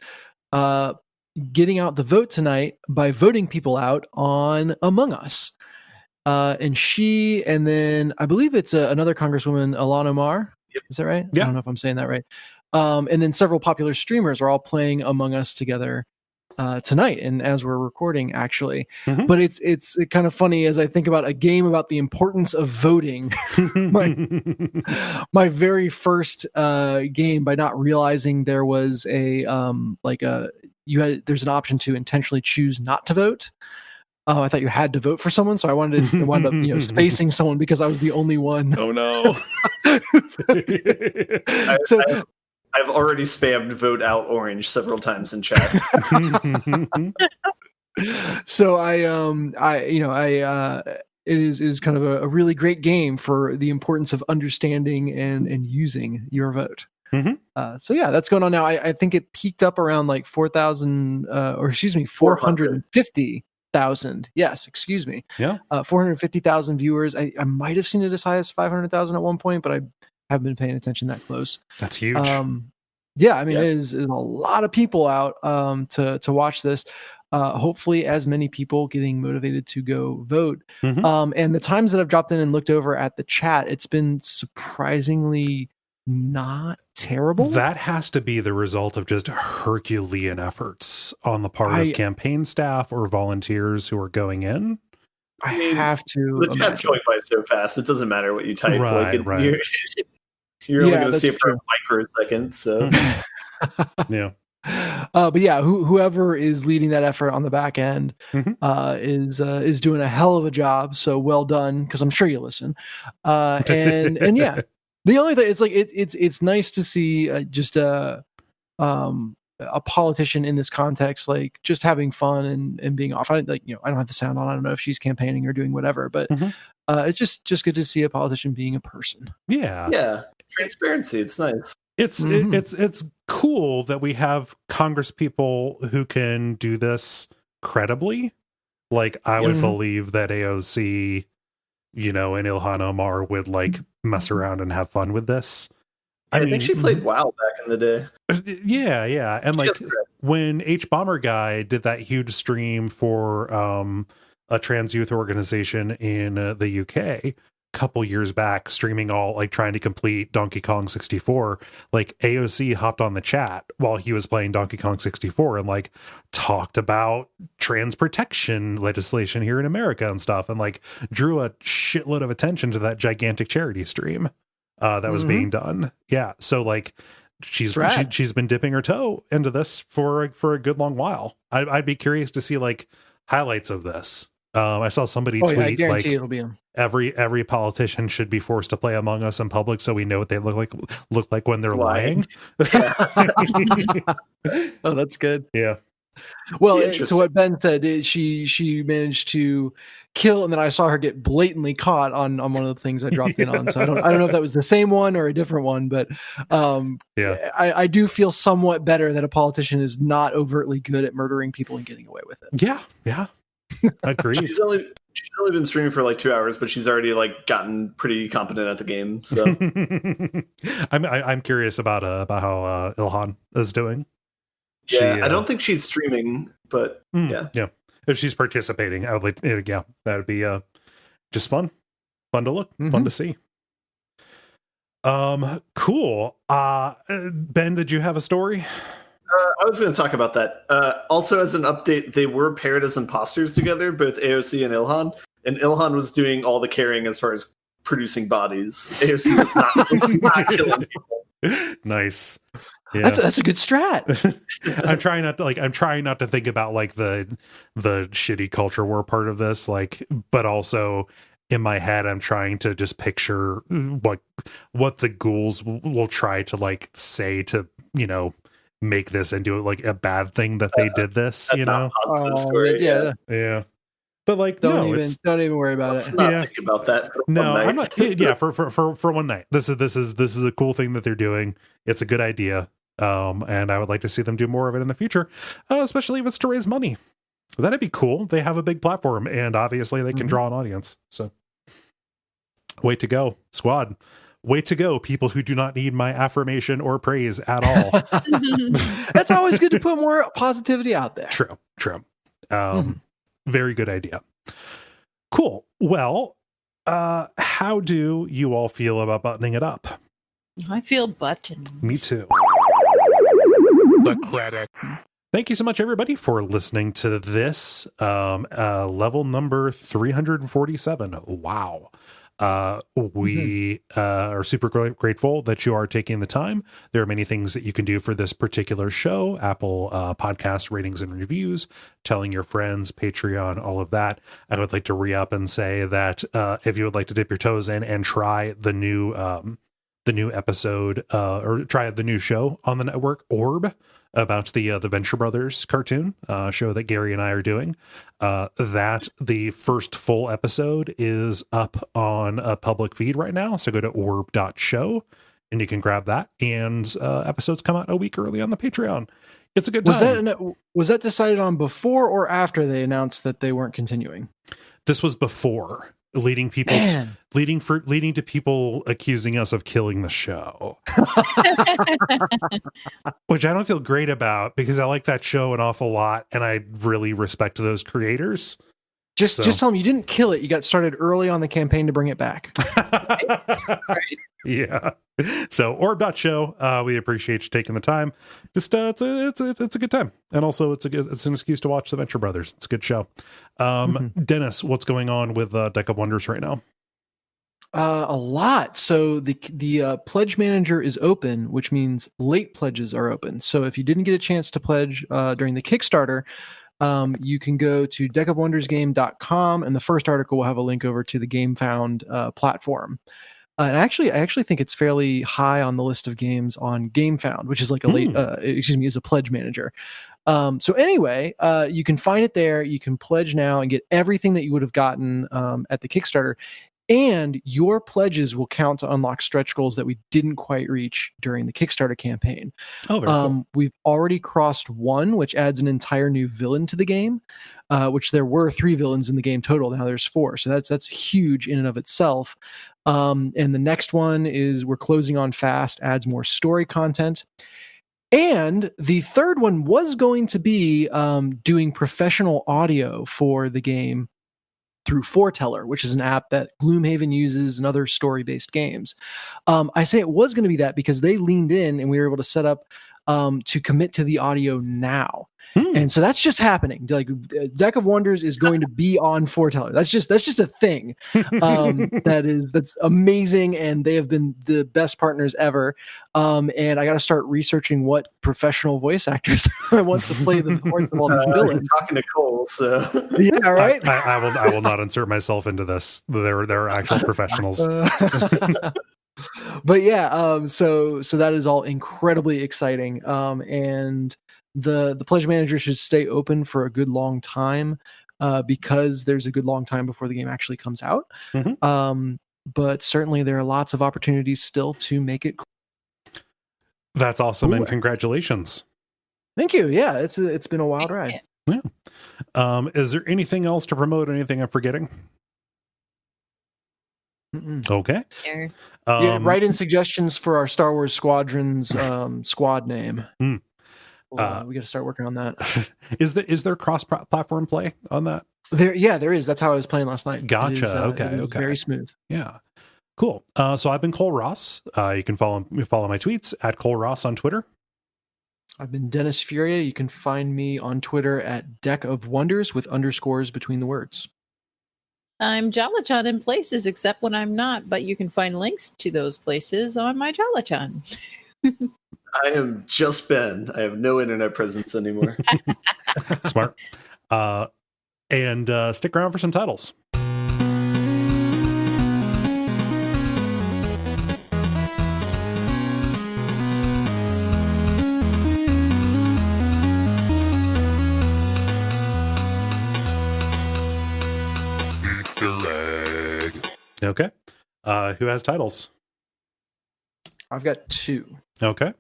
getting out the vote tonight by voting people out on Among Us. And then I believe it's another Congresswoman, Ilhan Omar. Yep. Is that right? Yeah. I don't know if I'm saying that right. And then several popular streamers are all playing Among Us together tonight, and as we're recording, actually. But it's kind of funny as I think about a game about the importance of voting. my very first game, by not realizing there was there's an option to intentionally choose not to vote. I thought you had to vote for someone, so I wound up spacing someone because I was the only one. Oh no! I've already spammed vote out orange several times in chat. So it is kind of a really great game for the importance of understanding and using your vote. So yeah, that's going on now. I think it peaked up around like 450,000. Yes, excuse me. Yeah. 450,000 viewers. I might have seen it as high as 500,000 at one point, but I haven't been paying attention that close. That's huge. Yeah, I mean, it is a lot of people out to watch this. Hopefully as many people getting motivated to go vote. And the times that I've dropped in and looked over at the chat, it's been surprisingly not terrible. That has to be the result of just Herculean efforts on the part of campaign staff or volunteers who are going in. I have to. The chat's going by so fast; it doesn't matter what you type. Right. You're only Yeah, going to that's see it for true. a microsecond, so Yeah. But yeah, whoever is leading that effort on the back end Mhm. is doing a hell of a job. So well done, because I'm sure you listen. And yeah, the only thing it's like it's nice to see a politician in this context, like just having fun and being off. I don't have the sound on. I don't know if she's campaigning or doing whatever, but Mhm. it's just good to see a politician being a person. Yeah. transparency. It's nice. It's cool that we have Congress people who can do this credibly. Like I would Yes. believe that AOC, and Ilhan Omar would like mess around and have fun with this. I think she played WoW back in the day. Yeah. And like when H Bomber Guy did that huge stream for a trans youth organization in the UK a couple years back, streaming all like trying to complete Donkey Kong 64, like AOC hopped on the chat while he was playing Donkey Kong 64 and like talked about trans protection legislation here in America and stuff, and like drew a shitload of attention to that gigantic charity stream that was being done. Yeah, so like she's been dipping her toe into this for a good long while. I'd be curious to see like highlights of this. I saw somebody tweet I guarantee like it'll be him. Every politician should be forced to play Among Us in public so we know what they look like when they're lying. Oh, that's good. Yeah. Well, to what Ben said, she managed to kill, and then I saw her get blatantly caught on one of the things I dropped in on. So I don't know if that was the same one or a different one, but I do feel somewhat better that a politician is not overtly good at murdering people and getting away with it. Yeah. Agreed. She's only been streaming for like 2 hours, but she's already like gotten pretty competent at the game. So I'm curious about how Ilhan is doing. I don't think she's streaming, but yeah. If she's participating, I would like, that would be just fun to look, fun to see. Cool. Ben, did you have a story? I was going to talk about that. Also, as an update, they were paired as imposters together, both AOC and Ilhan. And Ilhan was doing all the carrying as far as producing bodies. AOC was not killing people. Nice. Yeah. That's a good strat. I'm trying not to think about like the shitty culture war part of this, like, but also in my head I'm trying to just picture what the ghouls will try to like say to make this into like a bad thing that they did this. Story, yeah. But like, don't even worry about it. Think about that. I'm not. Yeah, for one night. This is a cool thing that they're doing. It's a good idea. And I would like to see them do more of it in the future, especially if it's to raise money. That'd be cool. They have a big platform, and obviously they can draw an audience. So, way to go, squad! Way to go, people who do not need my affirmation or praise at all. That's always good to put more positivity out there. True. Very good idea. Cool. Well, how do you all feel about buttoning it up? I feel buttons. Me too. The credit. Thank you so much, everybody, for listening to this level number 347. Wow. We are super grateful that you are taking the time. There are many things that you can do for this particular show: Apple podcast ratings and reviews, telling your friends, Patreon, all of that. I would like to re-up and say that if you would like to dip your toes in and try the new episode or try the new show on the network, Orb, about the Venture Brothers cartoon show that Gary and I are doing, that the first full episode is up on a public feed right now. So go to orb.show and you can grab that. And episodes come out a week early on the Patreon. It's a good time. Was that decided on before or after they announced that they weren't continuing? This was before, leading to people accusing us of killing the show. Which I don't feel great about, because I like that show an awful lot and I really respect those creators. Just tell them you didn't kill it. You got started early on the campaign to bring it back. Right. Yeah. So orb.show, we appreciate you taking the time. Just it's a good time. And also it's an excuse to watch the Venture Brothers. It's a good show. Dennis, what's going on with Deck of Wonders right now? A lot. So the pledge manager is open, which means late pledges are open. So if you didn't get a chance to pledge during the Kickstarter, you can go to deckofwondersgame.com, and the first article will have a link over to the GameFound platform. And I actually think it's fairly high on the list of games on GameFound, which is like a is a pledge manager. So anyway, you can find it there. You can pledge now and get everything that you would have gotten at the Kickstarter. And your pledges will count to unlock stretch goals that we didn't quite reach during the Kickstarter campaign. Oh, very cool. We've already crossed 1, which adds an entire new villain to the game, which there were 3 villains in the game total. Now there's 4. So that's huge in and of itself. And the next one is we're closing on fast, adds more story content. And the third one was going to be doing professional audio for the game through Foreteller, which is an app that Gloomhaven uses and other story-based games. I say it was going to be that because they leaned in and we were able to set up to commit to the audio now. And so that's just happening. Like Deck of Wonders is going to be on Foreteller. That's just a thing. That's amazing, and they have been the best partners ever. And I got to start researching what professional voice actors I want to play the parts of all these villains. Talking to Kole, so yeah, right. I will not insert myself into this. There are actual professionals. But yeah, so that is all incredibly exciting. And the pledge manager should stay open for a good long time because there's a good long time before the game actually comes out. But certainly there are lots of opportunities still to make it. That's awesome. And congratulations. Thank you. Yeah, it's been a wild ride. Yeah. Is there anything else to promote? Anything I'm forgetting? Okay. Sure. Yeah, write in suggestions for our Star Wars Squadrons squad name. We got to start working on that. Is there cross-platform play on that? There is. That's how I was playing last night. Gotcha. Okay. Very smooth. Yeah. Cool. So I've been Kole Ross. You can follow my tweets at Kole Ross on Twitter. I've been Dennis Furia. You can find me on Twitter at Deck of Wonders with underscores between the words. I'm Jala-chan in places, except when I'm not, but you can find links to those places on my Jala-chan. I am just Ben. I have no internet presence anymore. Smart. And stick around for some titles. Okay. Who has titles? I've got 2. Okay.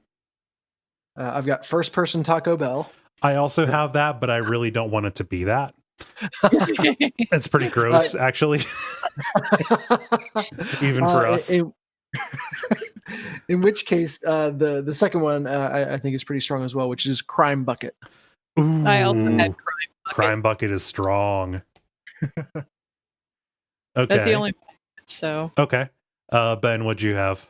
I've got First Person Taco Bell. I also have that, but I really don't want it to be that. It's pretty gross, actually. Even for us. In which case, the second one I think is pretty strong as well, which is Crime Bucket. Ooh, I also had Crime Bucket. Crime Bucket is strong. Okay. That's the only one. So okay. Ben, what'd you have?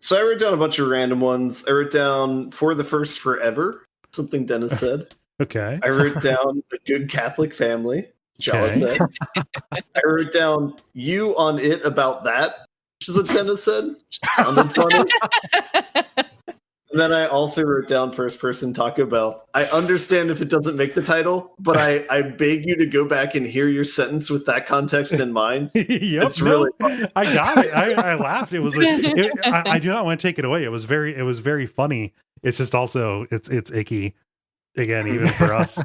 So I wrote down a bunch of random ones. I wrote down For the First Forever, something Dennis said. Okay. I wrote down A Good Catholic Family, Jala said. I wrote down You on It About That, which is what Dennis said. Sounded funny. And then I also wrote down First Person Taco Bell. I understand if it doesn't make the title, but I beg you to go back and hear your sentence with that context in mind. Yep, it's really fun. I got it. I laughed. It was I do not want to take it away. It was very funny. It's just also it's icky again, even for us.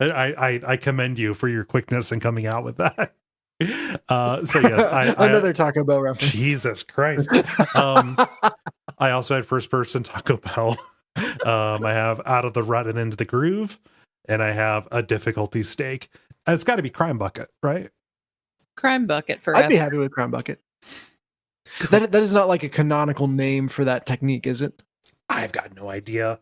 I commend you for your quickness in coming out with that. So yes, another Taco Bell reference. Jesus Christ. I also had First Person Taco Bell. I have Out of the Rut and Into the Groove, and I have A Difficulty Steak. It's got to be Crime Bucket, right? Crime Bucket forever. I'd be happy with Crime Bucket. That is not like a canonical name for that technique, is it? I've got no idea.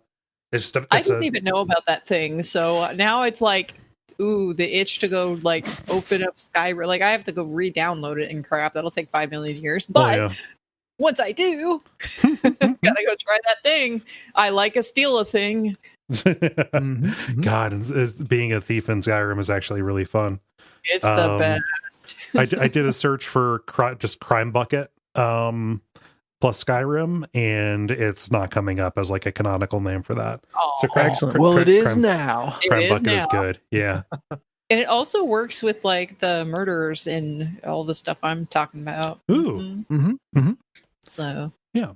I didn't even know about that thing, so now it's like, ooh, the itch to go like open up Skyrim. Like I have to go re-download it and crap. That'll take 5 million years, but. Once I do, gotta go try that thing. I like a steal a thing. God, being a thief in Skyrim is actually really fun. It's the best. I did a search for just Crime Bucket plus Skyrim, and it's not coming up as like a canonical name for that. So Excellent. Well, it is now. Crime Bucket is good. Yeah. And it also works with like the murders and all the stuff I'm talking about. Ooh. So Yeah.